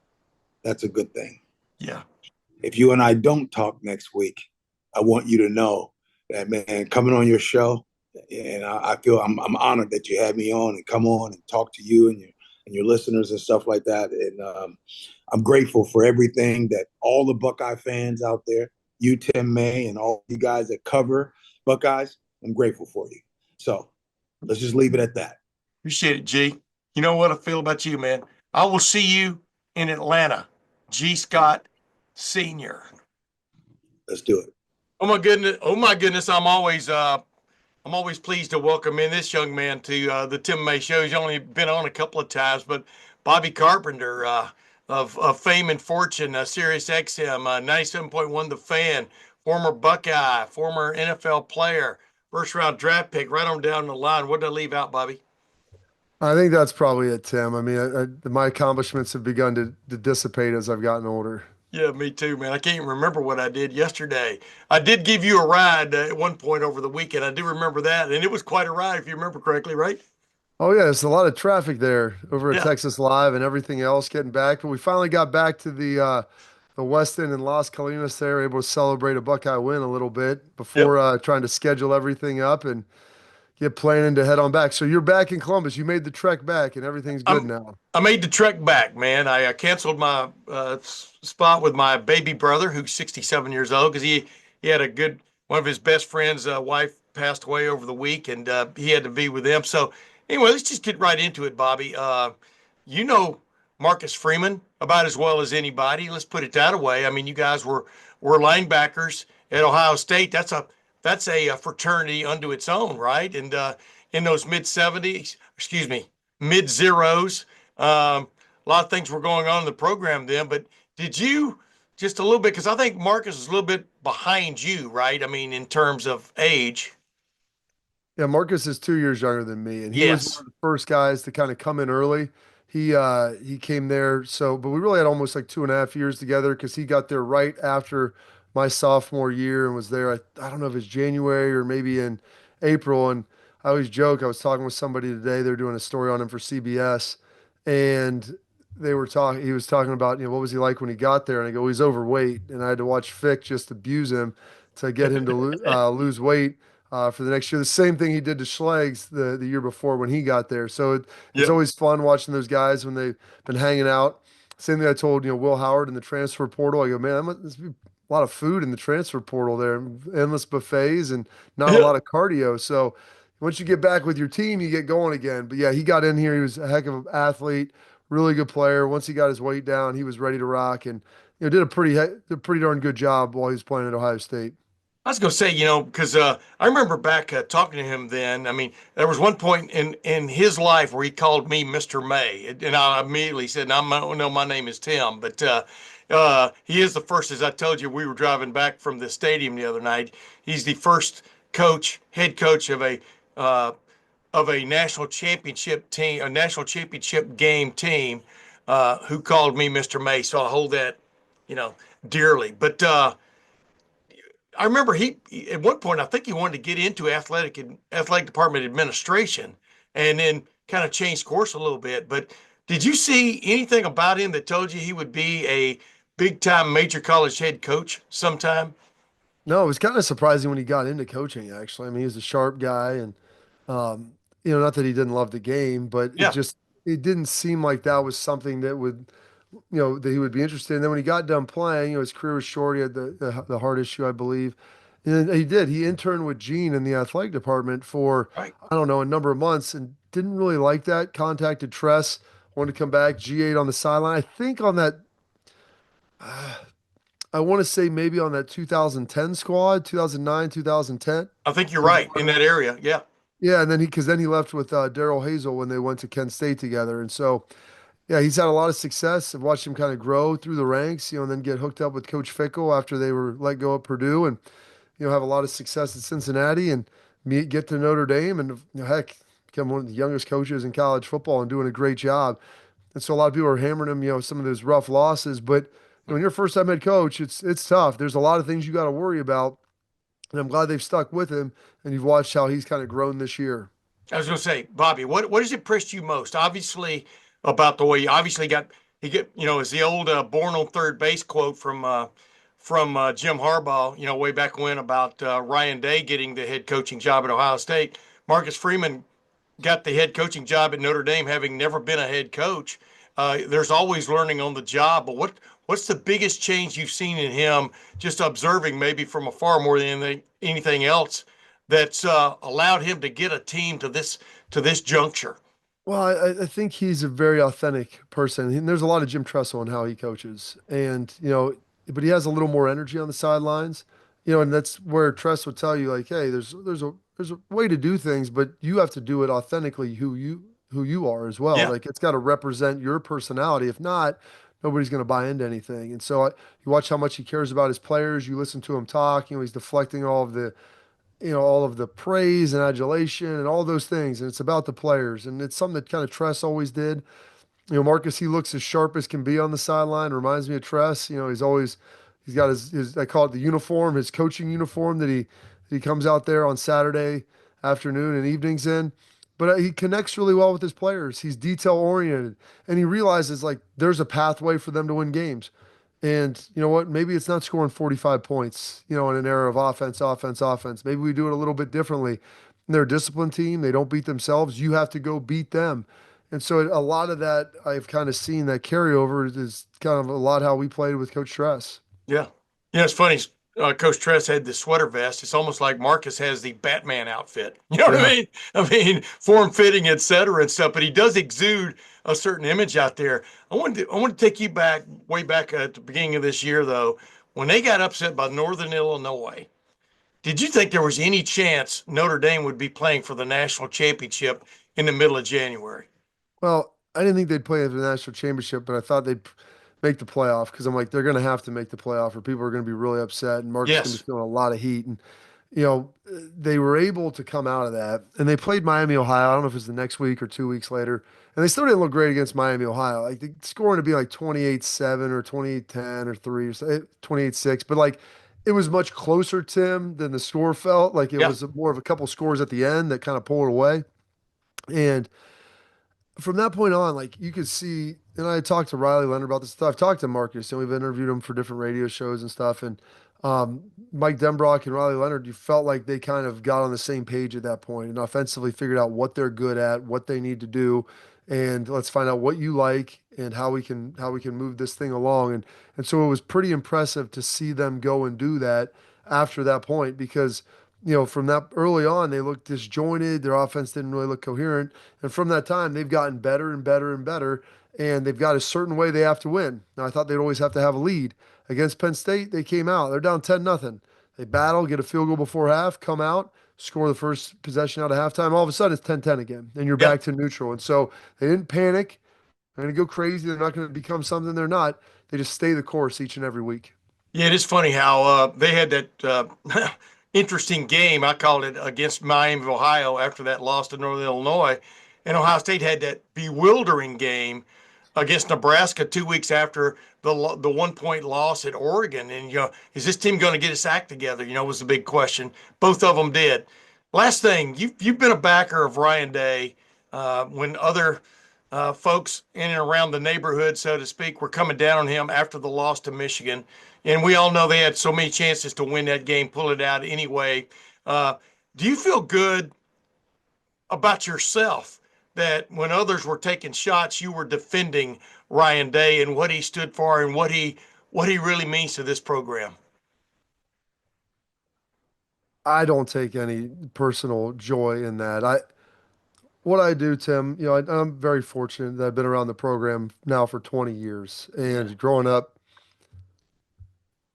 Speaker 6: that's a good thing.
Speaker 1: Yeah.
Speaker 6: If you and I don't talk next week, I want you to know that, man, coming on your show, and I feel I'm honored that you had me on and come on and talk to you and your listeners and stuff like that. And I'm grateful for everything that all the Buckeye fans out there, you, Tim May, and all you guys that cover Buckeyes, I'm grateful for you. So let's just leave it at that.
Speaker 1: Appreciate it, G. You know what I feel about you, man. I will see you in Atlanta. G. Scott Sr.
Speaker 6: Let's do it.
Speaker 1: Oh my goodness. Oh my goodness. I'm always pleased to welcome in this young man to the Tim May Show. He's only been on a couple of times, but Bobby Carpenter of fame and fortune, Sirius XM, 97.1 The Fan, former Buckeye, former NFL player, first round draft pick, right on down the line. What did I leave out, Bobby?
Speaker 5: I think that's probably it, Tim. I mean, my accomplishments have begun to dissipate as I've gotten older.
Speaker 1: Yeah, me too, man. I can't even remember what I did yesterday. I did give you a ride at one point over the weekend. I do remember that, and it was quite a ride, if you remember correctly, right?
Speaker 5: Oh yeah, there's a lot of traffic there over at
Speaker 1: Yeah.
Speaker 5: Texas Live and everything else getting back. But we finally got back to the West End in Las Colinas there, able to celebrate a Buckeye win a little bit
Speaker 1: Yep.
Speaker 5: before trying to schedule everything up and get planning to head on back. So you're back in Columbus. You made the trek back and everything's good now.
Speaker 1: I made the trek back, man. I canceled my spot with my baby brother, who's 67 years old, because he had one of his best friends' wife passed away over the week, and he had to be with them. So anyway, let's just get right into it, Bobby. You know Marcus Freeman about as well as anybody. Let's put it that way. I mean, you guys were linebackers at Ohio State. That's a fraternity unto its own, right? And in those mid zeros, a lot of things were going on in the program then. But did you just a little bit? Because I think Marcus is a little bit behind you, right? I mean, in terms of age.
Speaker 5: Yeah, Marcus is 2 years younger than me, and he was
Speaker 1: Yes.
Speaker 5: one of the first guys to kind of come in early. He came there, but we really had almost like 2.5 years together because he got there right after my sophomore year and was there. I don't know if it's January or maybe in April. And I always joke. I was talking with somebody today. They're doing a story on him for CBS, and they were talking. He was talking about what was he like when he got there, and I go, he's overweight, and I had to watch Fick just abuse him to get him to lose weight for the next year. The same thing he did to Schlegs the year before when he got there. So it's
Speaker 1: Yep.
Speaker 5: always fun watching those guys when they've been hanging out. Same thing I told Will Howard in the transfer portal. I go, man, there's a lot of food in the transfer portal there, endless buffets and not a lot of cardio. So once you get back with your team, you get going again. But yeah, he got in here. He was a heck of an athlete, really good player. Once he got his weight down, he was ready to rock and did a pretty darn good job while he was playing at Ohio State.
Speaker 1: I was going to say, because I remember back talking to him then. I mean, there was one point in his life where he called me Mr. May, and I immediately said, "No, my name is Tim." But he is the first, as I told you, we were driving back from the stadium the other night. He's the first head coach of a national championship team, a national championship game team, who called me Mr. May. So I hold that, dearly. But I remember at one point, I think he wanted to get into athletic department administration and then kind of change course a little bit. But did you see anything about him that told you he would be a big time major college head coach sometime?
Speaker 5: No, it was kind of surprising when he got into coaching, actually. I mean, he was a sharp guy and not that he didn't love the game, but
Speaker 1: Yeah.
Speaker 5: it didn't seem like that was something that would, that he would be interested in. Then when he got done playing, his career was short. He had the heart issue, I believe. And then he did. He interned with Gene in the athletic department for,
Speaker 1: Right.
Speaker 5: I don't know, a number of months and didn't really like that. Contacted Tress, wanted to come back, G8 on the sideline. I think on that, I want to say maybe on that 2010 squad, 2009, 2010.
Speaker 1: I think you're right in that area. Yeah.
Speaker 5: Yeah, and then because then he left with Daryl Hazel when they went to Kent State together, and so yeah, he's had a lot of success. I've watched him kind of grow through the ranks, and then get hooked up with Coach Fickle after they were let go at Purdue, and have a lot of success at Cincinnati and get to Notre Dame, and heck, become one of the youngest coaches in college football and doing a great job. And so a lot of people are hammering him, some of those rough losses, but when you're a first time head coach, it's tough. There's a lot of things you got to worry about, and I'm glad they've stuck with him, and you've watched how he's kind of grown this year.
Speaker 1: I was going to say, Bobby, what has impressed you most? Obviously, about the way you obviously is the old "born on third base" quote from Jim Harbaugh, way back when about Ryan Day getting the head coaching job at Ohio State. Marcus Freeman got the head coaching job at Notre Dame, having never been a head coach. There's always learning on the job, but what's the biggest change you've seen in him, just observing maybe from afar more than anything else, that's allowed him to get a team to this juncture?
Speaker 5: Well, I think he's a very authentic person. And there's a lot of Jim Tressel in how he coaches. And, but he has a little more energy on the sidelines, and that's where Tress would tell you, like, hey, there's a way to do things, but you have to do it authentically who you are as well.
Speaker 1: Yeah,
Speaker 5: Like it's got to represent your personality. If not, nobody's going to buy into anything. And so you watch how much he cares about his players. You listen to him talk, he's deflecting all of the praise and adulation and all those things. And it's about the players. And it's something that kind of Tress always did. Marcus, he looks as sharp as can be on the sideline. Reminds me of Tress. He's got his I call it the uniform, his coaching uniform that he comes out there on Saturday afternoon and evenings in. But he connects really well with his players. He's detail oriented, and he realizes like there's a pathway for them to win games. And you know what? Maybe it's not scoring 45 points, in an era of offense, offense, offense. Maybe we do it a little bit differently. And they're a disciplined team. They don't beat themselves. You have to go beat them. And so a lot of that I've kind of seen that carryover is kind of a lot how we played with Coach Tress.
Speaker 1: yeah. It's funny. Coach Tress had the sweater vest. It's almost like Marcus has the Batman outfit. You know what I
Speaker 5: Yeah.
Speaker 1: mean? I mean, form fitting, et cetera, and stuff. But he does exude a certain image out there. I want to take you back, way back at the beginning of this year, though, when they got upset by Northern Illinois. Did you think there was any chance Notre Dame would be playing for the national championship in the middle of January?
Speaker 5: Well, I didn't think they'd play for the national championship, but I thought they'd make the playoff because I'm like, they're going to have to make the playoff or people are going to be really upset and Marcus is going to
Speaker 1: Yes.
Speaker 5: be feeling a lot of heat. And, they were able to come out of that and they played Miami, Ohio. I don't know if it was the next week or 2 weeks later. And they still didn't look great against Miami, Ohio. Like the scoring to be like 28-7 or 28-10 or 3 or 28-6. But like it was much closer, Tim, than the score felt. Like it
Speaker 1: Yeah.
Speaker 5: was more of a couple scores at the end that kind of pulled it away. And from that point on, like you could see, and I talked to Riley Leonard about this stuff. I've talked to Marcus, and we've interviewed him for different radio shows and stuff. And Mike Denbrock and Riley Leonard, you felt like they kind of got on the same page at that point and offensively figured out what they're good at, what they need to do, and let's find out what you like and how we can move this thing along. And so it was pretty impressive to see them go and do that after that point because from that early on, they looked disjointed. Their offense didn't really look coherent. And from that time, they've gotten better and better and better. And they've got a certain way they have to win. Now, I thought they'd always have to have a lead. Against Penn State, they came out. They're down 10-0. They battle, get a field goal before half, come out, score the first possession out of halftime. All of a sudden, it's 10-10 again. And you're
Speaker 1: Yeah.
Speaker 5: back to neutral. And so they didn't panic. They're going to go crazy. They're not going to become something they're not. They just stay the course each and every week.
Speaker 1: Yeah, it is funny how they had that interesting game. I called it against Miami of Ohio after that loss to Northern Illinois. And Ohio State had that bewildering game against Nebraska 2 weeks after the 1 point loss at Oregon. And, is this team going to get its act together? Was the big question. Both of them did. Last thing, you've been a backer of Ryan Day when other folks in and around the neighborhood, so to speak, were coming down on him after the loss to Michigan. And we all know they had so many chances to win that game, pull it out anyway. Uh, do you feel good about yourself that when others were taking shots, you were defending Ryan Day and what he stood for and what he really means to this program?
Speaker 5: I don't take any personal joy in that. What I do, Tim, I'm very fortunate that I've been around the program now for 20 years.
Speaker 1: Yeah.
Speaker 5: And growing up,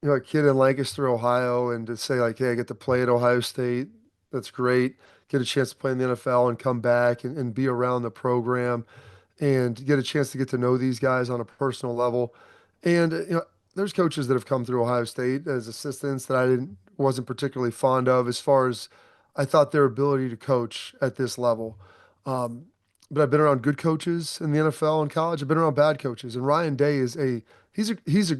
Speaker 5: a kid in Lancaster, Ohio, and to say like, hey, I get to play at Ohio State, that's great. Get a chance to play in the NFL and come back and be around the program and get a chance to get to know these guys on a personal level. And there's coaches that have come through Ohio State as assistants that I wasn't particularly fond of as far as I thought their ability to coach at this level. Um, but I've been around good coaches in the NFL and college. I've been around bad coaches, and Ryan Day is he's a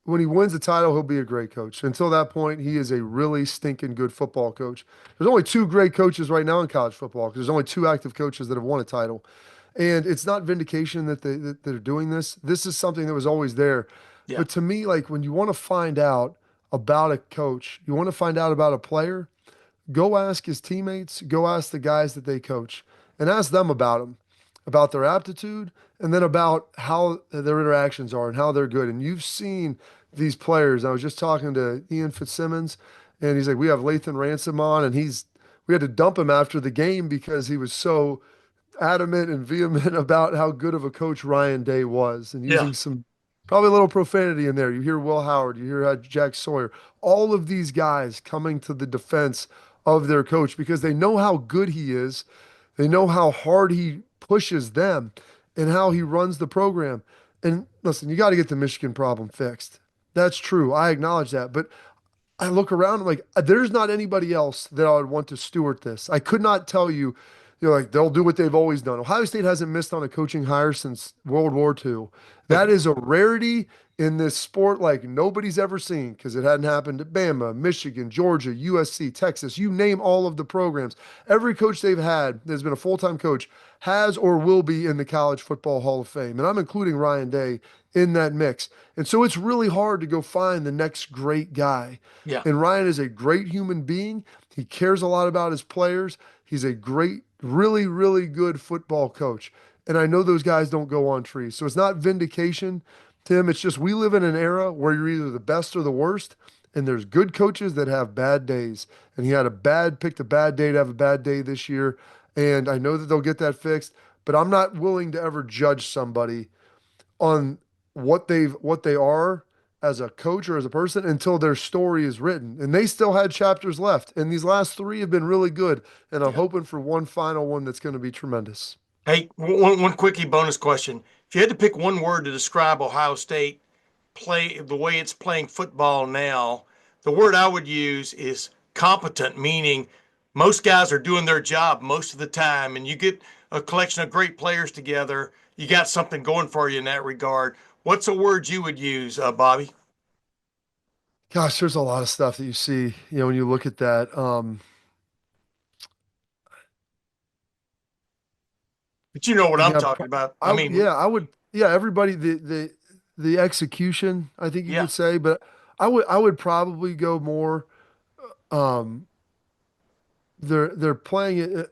Speaker 5: when he wins the title, he'll be a great coach. Until that point, he is a really stinking good football coach. There's only two great coaches right now in college football because there's only two active coaches that have won a title. And it's not vindication that they're doing this. This is something that was always there.
Speaker 1: Yeah.
Speaker 5: But to me, like when you want to find out about a coach, you want to find out about a player, go ask his teammates, go ask the guys that they coach, and ask them about them, about their aptitude, and then about how their interactions are and how they're good. And you've seen these players. I was just talking to Ian Fitzsimmons, and he's like, we have Lathan Ransom on, and we had to dump him after the game because he was so adamant and vehement about how good of a coach Ryan Day was and
Speaker 1: Yeah.
Speaker 5: using some probably a little profanity in there. You hear Will Howard, you hear Jack Sawyer, all of these guys coming to the defense of their coach because they know how good he is. They know how hard he pushes them and how he runs the program. And listen, you got to get the Michigan problem fixed. That's true. I acknowledge that. But I look around, I'm like, there's not anybody else that I would want to steward this. I could not tell you, like they'll do what they've always done. Ohio State hasn't missed on a coaching hire since World War II. That is a rarity in this sport like nobody's ever seen because it hadn't happened at Bama, Michigan, Georgia, USC, Texas. You name all of the programs. Every coach they've had that's been a full-time coach has or will be in the College Football Hall of Fame. And I'm including Ryan Day in that mix. And so it's really hard to go find the next great guy.
Speaker 1: Yeah.
Speaker 5: And Ryan is a great human being. He cares a lot about his players. He's a great, really, really good football coach. And I know those guys don't go on trees. So it's not vindication, Tim. It's just we live in an era where you're either the best or the worst. And there's good coaches that have bad days. And he picked a bad day to have a bad day this year. And I know that they'll get that fixed. But I'm not willing to ever judge somebody on what they are as a coach or as a person until their story is written. And they still had chapters left. And these last three have been really good. And I'm hoping for one final one that's going to be tremendous.
Speaker 1: Hey, one quickie bonus question. If you had to pick one word to describe Ohio State play the way it's playing football now, the word I would use is competent, meaning most guys are doing their job most of the time, and you get a collection of great players together, you got something going for you in that regard. What's a word you would use, Bobby?
Speaker 5: Gosh, there's a lot of stuff that you see, when you look at that.
Speaker 1: But you know what I'm
Speaker 5: Yeah,
Speaker 1: talking about. I mean,
Speaker 5: I would, yeah, everybody, the execution, I think you
Speaker 1: yeah,
Speaker 5: could say, but I would probably go more, um, they're playing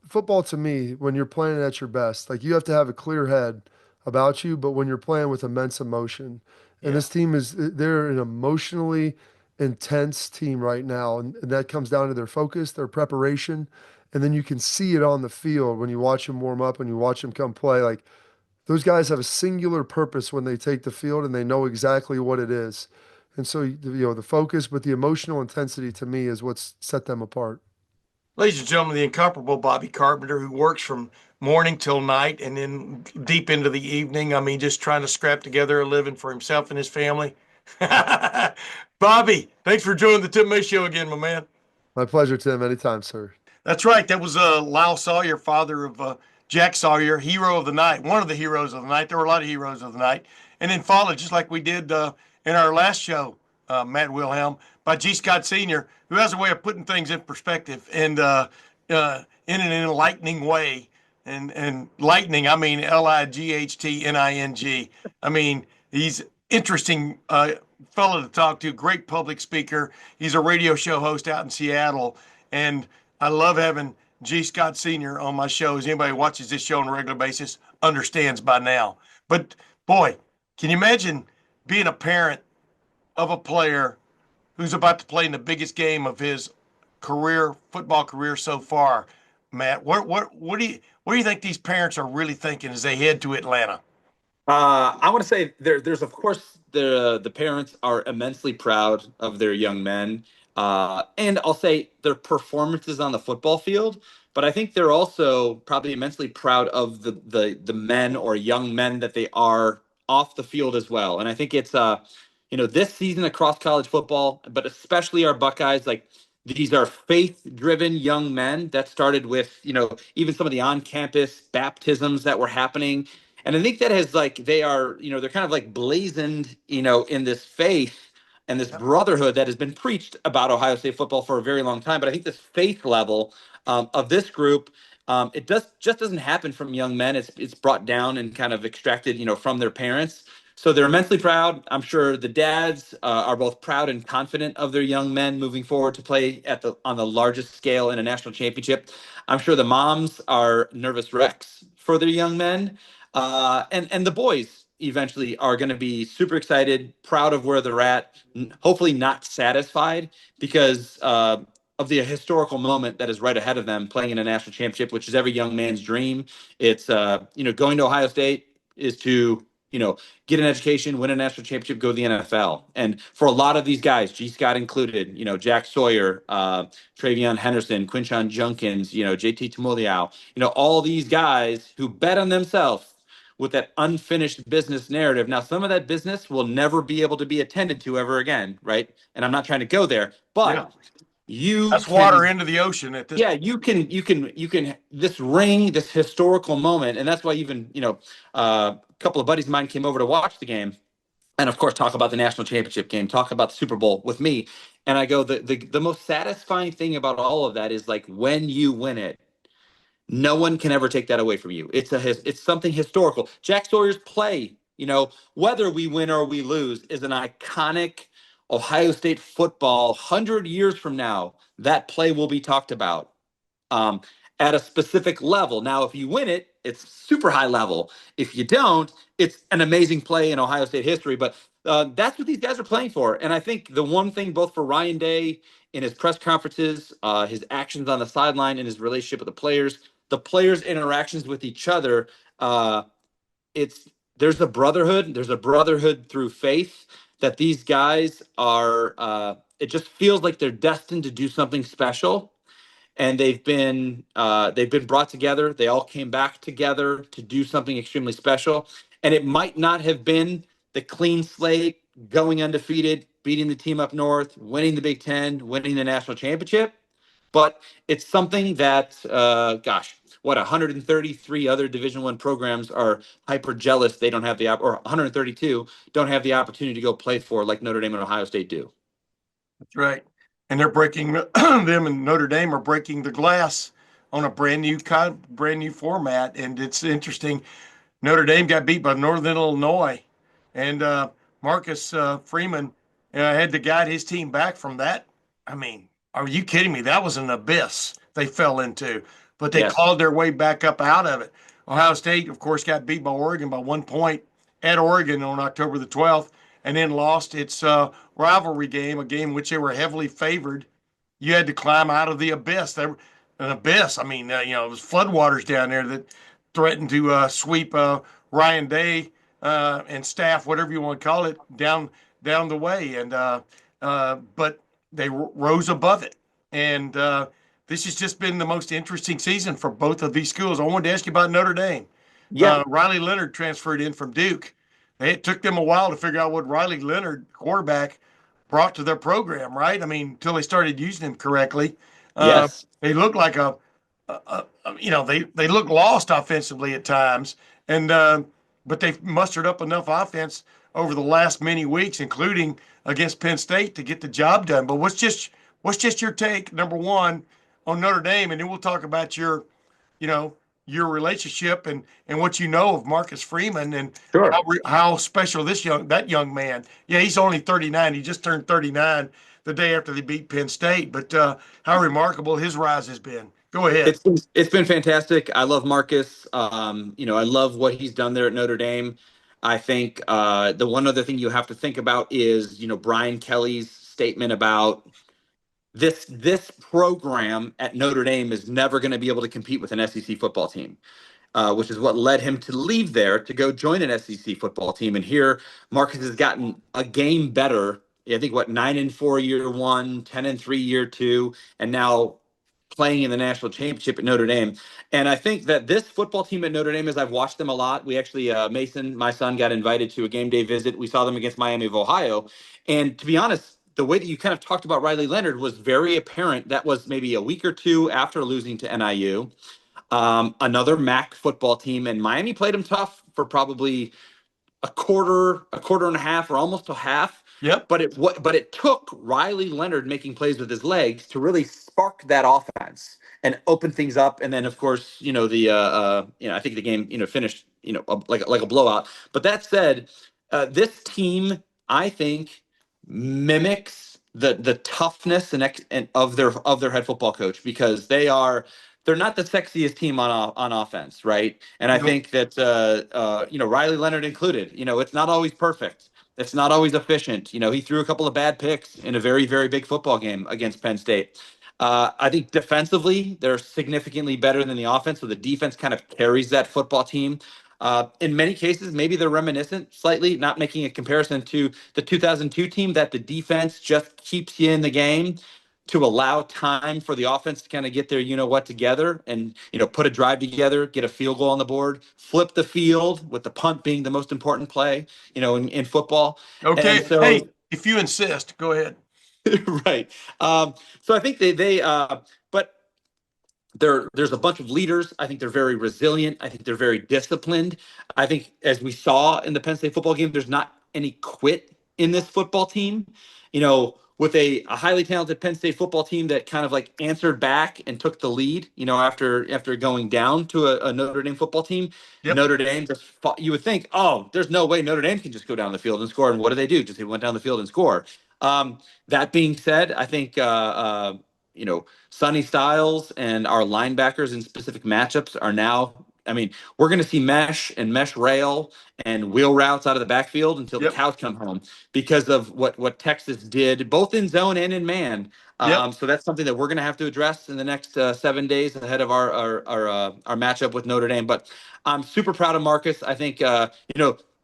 Speaker 5: football to me when you're playing it at your best. Like you have to have a clear head about you, but when you're playing with immense emotion, and
Speaker 1: yeah.
Speaker 5: this team they're an emotionally intense team right now, and that comes down to their focus, their preparation, and then you can see it on the field when you watch them warm up and you watch them come play. Like those guys have a singular purpose when they take the field, and they know exactly what it is. And so, the focus, but the emotional intensity to me is what's set them apart.
Speaker 1: Ladies and gentlemen, the incomparable Bobby Carpenter, who works from morning till night and then deep into the evening. I mean, just trying to scrap together a living for himself and his family. Bobby, thanks for joining the Tim May Show again, my man.
Speaker 5: My pleasure, Tim. Anytime, sir.
Speaker 1: That's right. That was Lyle Sawyer, father of Jack Sawyer, hero of the night, one of the heroes of the night. There were a lot of heroes of the night. And then followed, just like we did in our last show, Matt Wilhelm, by G. Scott Sr., who has a way of putting things in perspective and in an enlightening way and lightning. I mean Lightning. I mean, he's interesting fellow to talk to. Great public speaker. He's a radio show host out in Seattle, and I love having G. Scott Sr. on my shows. Anybody who watches this show on a regular basis understands by now. But boy, can you imagine being a parent of a player who's about to play in the biggest game of his football career so far? Matt, what do you think these parents are really thinking as they head to Atlanta?
Speaker 2: I want to say there's of course the parents are immensely proud of their young men, and I'll say their performances on the football field. But I think they're also probably immensely proud of the men or young men that they are off the field as well. And I think it's this season across college football, but especially our Buckeyes, like these are faith-driven young men that started with even some of the on-campus baptisms that were happening. And I think that has they are, they're kind of like blazoned, in this faith and this brotherhood that has been preached about Ohio State football for a very long time. But I think this faith level of this group, it just doesn't happen from young men. It's brought down and kind of extracted, from their parents. So they're immensely proud. I'm sure the dads are both proud and confident of their young men moving forward to play on the largest scale in a national championship. I'm sure the moms are nervous wrecks for their young men. And the boys eventually are going to be super excited, proud of where they're at, hopefully not satisfied because of the historical moment that is right ahead of them playing in a national championship, which is every young man's dream. It's, going to Ohio State is to, get an education, win a national championship, go to the NFL. And for a lot of these guys, G. Scott included, Jack Sawyer, Travion Henderson, Quinshon Junkins, JT Tumuliau, all these guys who bet on themselves with that unfinished business narrative. Now, some of that business will never be able to be attended to ever again, right? And I'm not trying to go there, but
Speaker 1: that's water into the ocean at this.
Speaker 2: Yeah, you can this ring, this historical moment, and that's why even a couple of buddies of mine came over to watch the game, and of course talk about the national championship game, talk about the Super Bowl with me, and I go the most satisfying thing about all of that is like when you win it. No one can ever take that away from you. It's something historical. Jack Sawyer's play, whether we win or we lose, is an iconic Ohio State football. 100 years from now, that play will be talked about at a specific level. Now, if you win it, it's super high level. If you don't, it's an amazing play in Ohio State history. But that's what these guys are playing for. And I think the one thing both for Ryan Day in his press conferences, his actions on the sideline, and his relationship with the players' interactions with each other, there's a brotherhood. There's a brotherhood through faith that these guys are. It just feels like they're destined to do something special, and they've been brought together. They all came back together to do something extremely special, and it might not have been the clean slate, going undefeated, beating the team up north, winning the Big Ten, winning the national championship, but it's something that 133 other Division I programs are hyper jealous they don't have or 132 don't have the opportunity to go play for, like Notre Dame and Ohio State do.
Speaker 1: That's right. And they're breaking them, and Notre Dame are breaking the glass on a brand new format. And it's interesting. Notre Dame got beat by Northern Illinois, and Marcus Freeman had to guide his team back from that. I mean, are you kidding me? That was an abyss they fell into, but they clawed their way back up out of it. Ohio State, of course, got beat by Oregon by 1 point at Oregon on October the 12th, and then lost its rivalry game, a game in which they were heavily favored. You had to climb out of the abyss. An abyss. I mean, it was floodwaters down there that threatened to sweep Ryan Day and staff, whatever you want to call it, down the way. And but they rose above it. And this has just been the most interesting season for both of these schools. I wanted to ask you about Notre Dame. Yeah. Riley Leonard transferred in from Duke. It took them a while to figure out what Riley Leonard, quarterback, brought to their program, right? I mean, until they started using him correctly.
Speaker 2: Yes.
Speaker 1: They looked like they look lost offensively at times, and but they've mustered up enough offense over the last many weeks, including against Penn State, to get the job done. But what's just your take, number one, on Notre Dame, and then we'll talk about your your relationship and what you know of Marcus Freeman and
Speaker 2: Sure.
Speaker 1: how special that young man. Yeah, he's only 39. He just turned 39 the day after they beat Penn State. But how remarkable his rise has been. Go ahead.
Speaker 2: It's been fantastic. I love Marcus. I love what he's done there at Notre Dame. I think the one other thing you have to think about is, Brian Kelly's statement about this program at Notre Dame is never going to be able to compete with an SEC football team, which is what led him to leave there to go join an SEC football team. And here, Marcus has gotten a game better. I think 9-4 year one, 10-3 year two, and now playing in the national championship at Notre Dame. And I think that this football team at Notre Dame, as I've watched them a lot, we actually, Mason, my son, got invited to a game day visit. We saw them against Miami of Ohio. And to be honest, the way that you kind of talked about Riley Leonard was very apparent. That was maybe a week or two after losing to NIU. Another MAC football team, and Miami played them tough for probably a quarter and a half, or almost a half.
Speaker 1: Yep.
Speaker 2: But it took Riley Leonard making plays with his legs to really spark that offense and open things up. And then, of course, I think the game, finished, like a blowout. But that said, this team, I think, mimics the toughness and of their head football coach, because they're not the sexiest team on offense, right? And I think that Riley Leonard included, it's not always perfect. It's not always efficient. He threw a couple of bad picks in a very, very big football game against Penn State. I think defensively, they're significantly better than the offense, so the defense kind of carries that football team. In many cases, maybe they're reminiscent slightly, not making a comparison to the 2002 team, that the defense just keeps you in the game to allow time for the offense to kind of get their together and put a drive together, get a field goal on the board, flip the field, with the punt being the most important play in football.
Speaker 1: Okay.
Speaker 2: And so,
Speaker 1: hey, if you insist, go ahead.
Speaker 2: right. So I think but there's a bunch of leaders. I think they're very resilient. I think they're very disciplined. I think, as we saw in the Penn State football game, there's not any quit in this football team. With a highly talented Penn State football team that kind of like answered back and took the lead, after going down to a Notre Dame football team.
Speaker 1: Yep.
Speaker 2: Notre Dame just fought. You would think, oh, there's no way Notre Dame can just go down the field and score. And what do? Just they went down the field and score. That being said, I think Sonny Styles and our linebackers in specific matchups are now. I mean, we're going to see mesh and mesh rail and wheel routes out of the backfield until the cows come home, because of what Texas did, both in zone and in man. So that's something that we're going to have to address in the next 7 days ahead of our matchup with Notre Dame. But I'm super proud of Marcus. I think the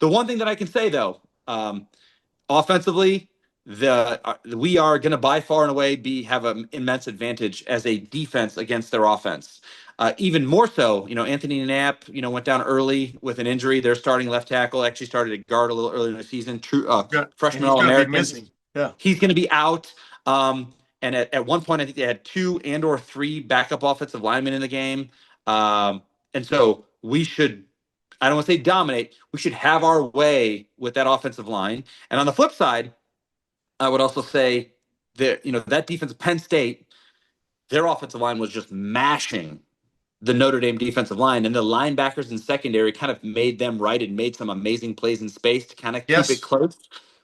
Speaker 2: one thing that I can say, though, offensively, we are going to by far and away have an immense advantage as a defense against their offense. Even more so, Anthony Knapp, went down early with an injury. Their starting left tackle actually started at guard a little earlier in the season. Freshman All-American.
Speaker 1: Yeah,
Speaker 2: he's going to be out. And at one point, I think they had 2 and/or 3 backup offensive linemen in the game. And so we should, I don't want to say dominate, we should have our way with that offensive line. And on the flip side, I would also say that, that defense, Penn State, their offensive line was just mashing the Notre Dame defensive line, and the linebackers in secondary kind of made them right and made some amazing plays in space to kind of keep it close.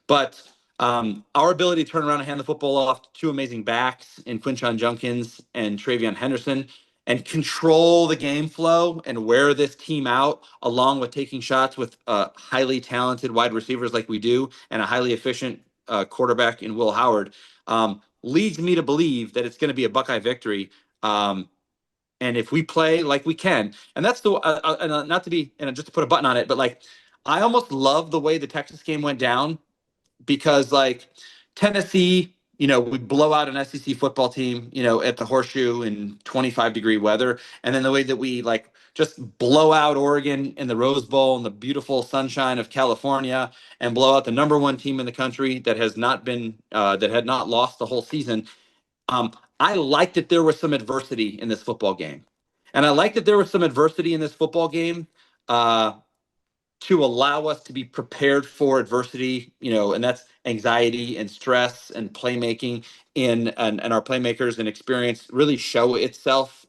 Speaker 2: But our ability to turn around and hand the football off to 2 amazing backs in Quinshon Junkins and Travion Henderson, and control the game flow and wear this team out, along with taking shots with highly talented wide receivers like we do, and a highly efficient quarterback in Will Howard, leads me to believe that it's going to be a Buckeye victory. And if we play like we can, and that's not to be, and just to put a button on it, but I almost love the way the Texas game went down, because Tennessee, we blow out an SEC football team, at the Horseshoe in 25-degree weather. And then the way that we just blow out Oregon in the Rose Bowl in the beautiful sunshine of California, and blow out the number 1 team in the country that has not been, that had not lost the whole season. I like that there was some adversity in this football game. And I like that there was some adversity in this football game to allow us to be prepared for adversity, and that's anxiety and stress and playmaking and our playmakers and experience really show itself.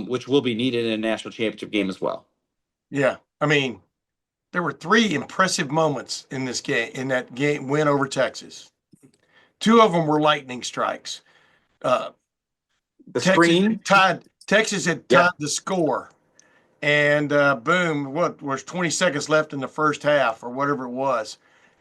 Speaker 2: which will be needed in a national championship game as well.
Speaker 1: Yeah. I mean, there were 3 impressive moments in this game, in that game win over Texas. 2 of them were lightning strikes.
Speaker 2: The screen.
Speaker 1: Texas had tied the score. And boom, what was 20 seconds left in the first half or whatever it was.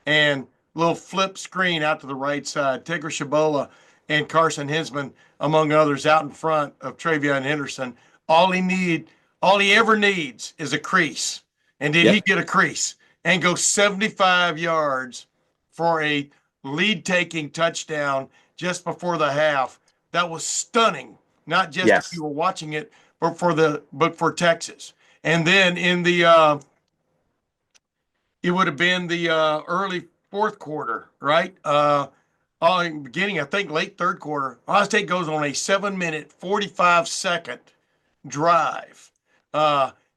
Speaker 1: And little flip screen out to the right side. Tigger Shabola and Carson Hinsman, among others, out in front of Travion Henderson. All he ever needs is a crease. And did he get a crease and go 75 yards for a lead-taking touchdown just before the half? That was stunning. Not just if you were watching it, but for Texas. And then in the it would have been the early fourth quarter, right? Beginning, I think late third quarter, Ohio State goes on a 7-minute, 45-second drive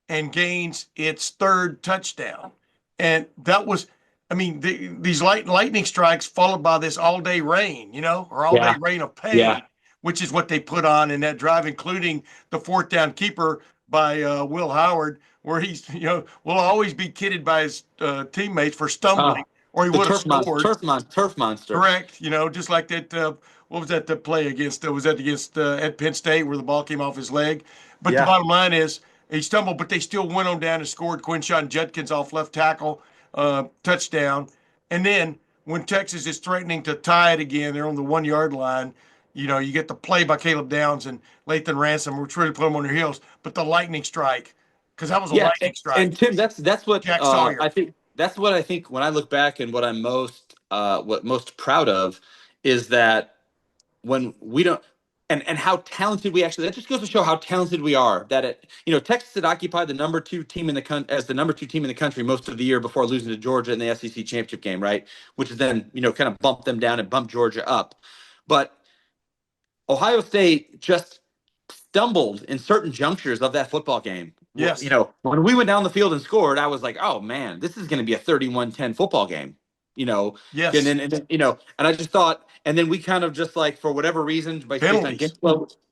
Speaker 1: and gains its 3rd touchdown. And that was, I mean, these lightning strikes followed by this all-day rain, or all-day rain of pain, which is what they put on in that drive, including the 4th down keeper by Will Howard, where he's, will always be kidded by his teammates for stumbling, or he would have scored.
Speaker 2: Turf monster.
Speaker 1: Correct. Just like that. What was that play against? Was that against at Penn State where the ball came off his leg? But the bottom line is he stumbled, but they still went on down and scored. Quinshon Judkins off left tackle, touchdown. And then when Texas is threatening to tie it again, they're on the 1-yard line. You get the play by Caleb Downs and Lathan Ransom, which really put them on their heels. But the lightning strike, because that was a lightning strike.
Speaker 2: And Tim, that's what
Speaker 1: Jack Sawyer.
Speaker 2: I think. That's what I think when I look back, and what I'm most proud of is that when we don't, and how talented we actually. That just goes to show how talented we are. That Texas had occupied the number 2 team in the as the number 2 team in the country most of the year before losing to Georgia in the SEC championship game, right? Which is then kind of bumped them down and bumped Georgia up, but Ohio State just stumbled in certain junctures of that football game.
Speaker 1: Yes.
Speaker 2: When we went down the field and scored, I was like, oh man, this is going to be a 31-10 football game.
Speaker 1: Yes.
Speaker 2: And I just thought, and then we kind of just like, for whatever reason, by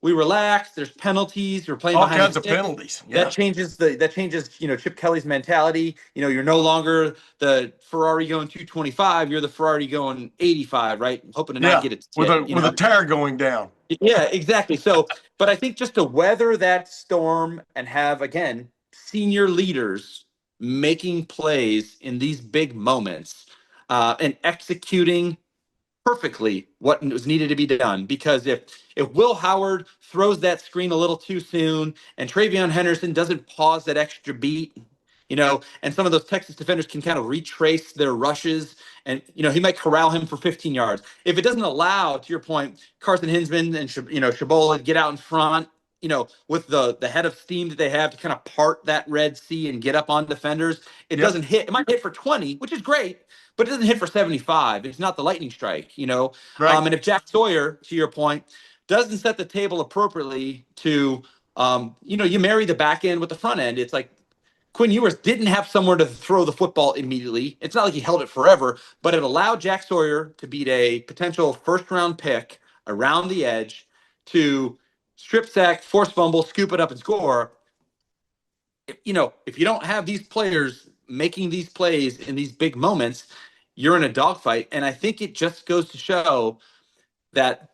Speaker 2: we relaxed. There's penalties. We're playing
Speaker 1: all
Speaker 2: behind
Speaker 1: kinds of penalties.
Speaker 2: Yeah. That changes Chip Kelly's mentality. You're no longer the Ferrari going 225. You're the Ferrari going 85, right? Hoping to not get it
Speaker 1: with a tire going down.
Speaker 2: Yeah, exactly. So, but I think just to weather that storm and have, again, senior leaders making plays in these big moments and executing perfectly what was needed to be done. Because if Will Howard throws that screen a little too soon and Travion Henderson doesn't pause that extra beat, and some of those Texas defenders can kind of retrace their rushes, and he might corral him for 15 yards. If it doesn't allow, to your point, Carson Hinsman and Shabola to get out in front, with the head of steam that they have to kind of part that Red Sea and get up on defenders, it doesn't hit. It might hit for 20, which is great, but it doesn't hit for 75. It's not the lightning strike, Right. And if Jack Sawyer, to your point, doesn't set the table appropriately to, you marry the back end with the front end. It's like Quinn Ewers didn't have somewhere to throw the football immediately. It's not like he held it forever, but it allowed Jack Sawyer to beat a potential first-round pick around the edge to strip sack, force fumble, scoop it up, and score. If you don't have these players making these plays in these big moments, you're in a dogfight. And I think it just goes to show that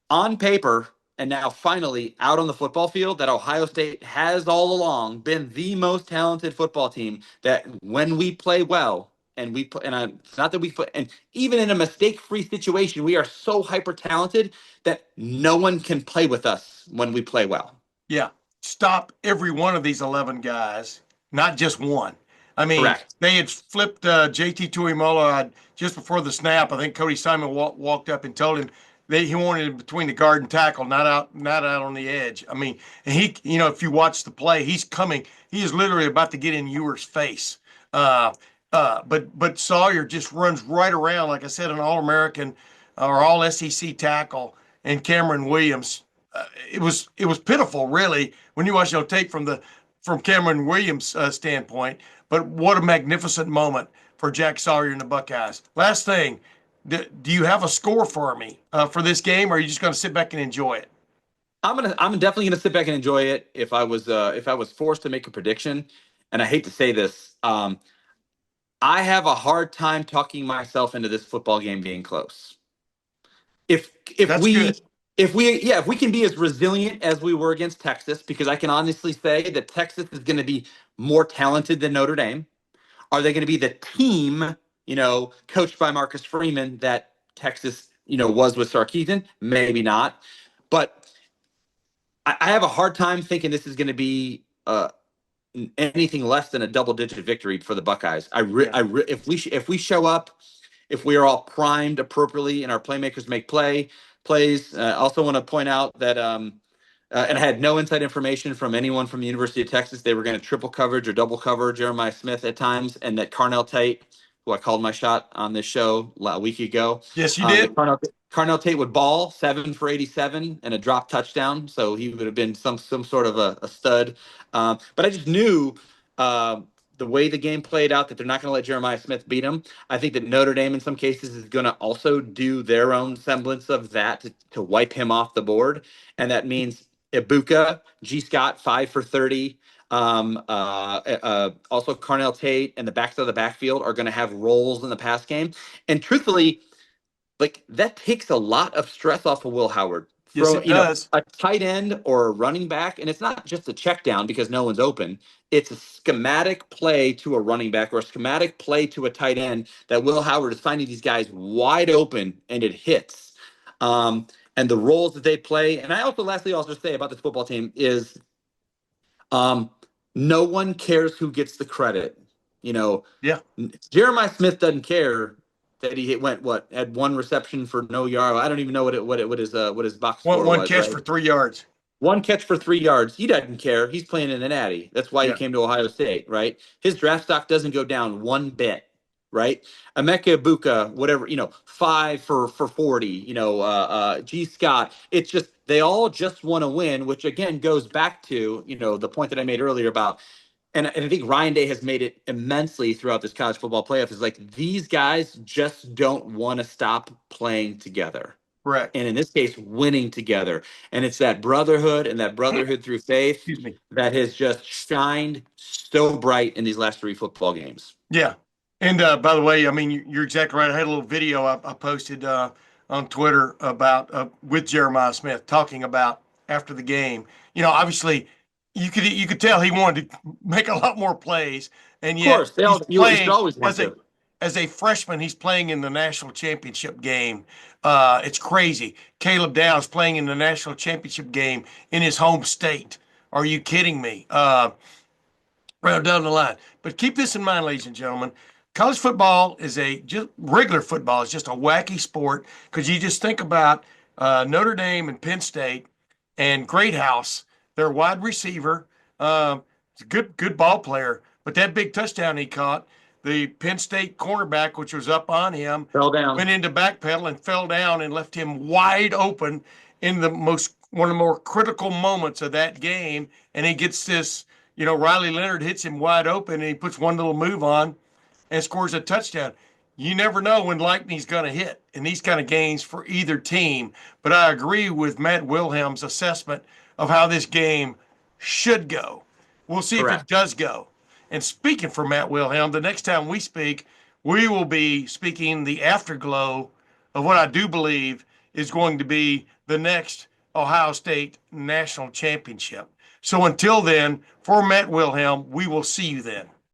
Speaker 2: on paper, and now finally out on the football field, that Ohio State has all along been the most talented football team. That when we play well, and it's not that we play, and even in a mistake-free situation, we are so hyper talented that no one can play with us when we play well.
Speaker 1: Yeah, stop every one of these 11 guys, not just one. I mean,
Speaker 2: correct. They
Speaker 1: had flipped JT Tuimoloau just before the snap. I think Cody Simon walked up and told him he wanted it between the guard and tackle, not out on the edge. I mean, and he, if you watch the play, he's coming. He is literally about to get in Ewers' face. But Sawyer just runs right around, like I said, an All-American or All-SEC tackle, and Cameron Williams. It was pitiful, really, when you watch tape from Cameron Williams' standpoint. But what a magnificent moment for Jack Sawyer and the Buckeyes. Last thing. Do you have a score for me for this game, or are you just going to sit back and enjoy it?
Speaker 2: I'm definitely gonna sit back and enjoy it. If I was forced to make a prediction, and I hate to say this, I have a hard time talking myself into this football game being close. If
Speaker 1: That's
Speaker 2: we
Speaker 1: good.
Speaker 2: if we can be as resilient as we were against Texas, because I can honestly say that Texas is going to be more talented than Notre Dame. Are they going to be the team, coached by Marcus Freeman that Texas, was with Sarkisian? Maybe not. But I have a hard time thinking this is going to be anything less than a double-digit victory for the Buckeyes. If we show up, if we are all primed appropriately and our playmakers make plays. I also want to point out that and I had no inside information from anyone from the University of Texas. They were going to triple coverage or double cover Jeremiah Smith at times, and that Carnell Tate, who I called my shot on this show a week ago,
Speaker 1: Yes, you did.
Speaker 2: Carnell Tate would ball 7 for 87 and a drop touchdown, so he would have been some sort of a stud. But I just knew the way the game played out that they're not going to let Jeremiah Smith beat him. I think that Notre Dame in some cases is going to also do their own semblance of that to wipe him off the board, and that means Ibuka, G. Scott, 5 for 30. Also, Carnell Tate and the backs of the backfield are going to have roles in the pass game. And truthfully, like that takes a lot of stress off of Will Howard.
Speaker 1: Yes, it does.
Speaker 2: A tight end or a running back, and it's not just a check down because no one's open. It's a schematic play to a running back or a schematic play to a tight end that Will Howard is finding these guys wide open and it hits. And the roles that they play. And I lastly say about this football team is no one cares who gets the credit.
Speaker 1: Yeah.
Speaker 2: Jeremiah Smith doesn't care that he had one reception for no yard. I don't even know what his box score
Speaker 1: One
Speaker 2: was.
Speaker 1: catch
Speaker 2: right?
Speaker 1: for 3 yards.
Speaker 2: One catch for 3 yards. He doesn't care. He's playing in the Natty. That's why he came to Ohio State, right? His draft stock doesn't go down one bit, right? Emeka Ibuka, whatever, 5 for 40, G. Scott. It's just they all just want to win, which again goes back to, the point that I made earlier about, and I think Ryan Day has made it immensely throughout this college football playoff, is like these guys just don't want to stop playing together.
Speaker 1: Correct.
Speaker 2: And in this case, winning together. And it's that brotherhood and that brotherhood through faith that has just shined so bright in these last 3 football games.
Speaker 1: Yeah. And by the way, I mean, you're exactly right. I had a little video I posted on Twitter about with Jeremiah Smith talking about after the game. Obviously, you could tell he wanted to make a lot more plays, and yet
Speaker 2: of course, you should always want to.
Speaker 1: As a freshman, he's playing in the national championship game. It's crazy. Caleb Downs playing in the national championship game in his home state. Are you kidding me? Right down the line. But keep this in mind, ladies and gentlemen. College football regular football is just a wacky sport, because you just think about Notre Dame and Penn State and Greathouse, their wide receiver. It's a good ball player, but that big touchdown he caught, the Penn State cornerback, which was up on him,
Speaker 2: fell down,
Speaker 1: went into backpedal and fell down and left him wide open in one of the more critical moments of that game. And he gets this, Riley Leonard hits him wide open, and he puts one little move on and scores a touchdown. You never know when lightning's going to hit in these kind of games for either team. But I agree with Matt Wilhelm's assessment of how this game should go. We'll see if it does go. And speaking for Matt Wilhelm, the next time we speak, we will be speaking the afterglow of what I do believe is going to be the next Ohio State national championship. So until then, for Matt Wilhelm, we will see you then.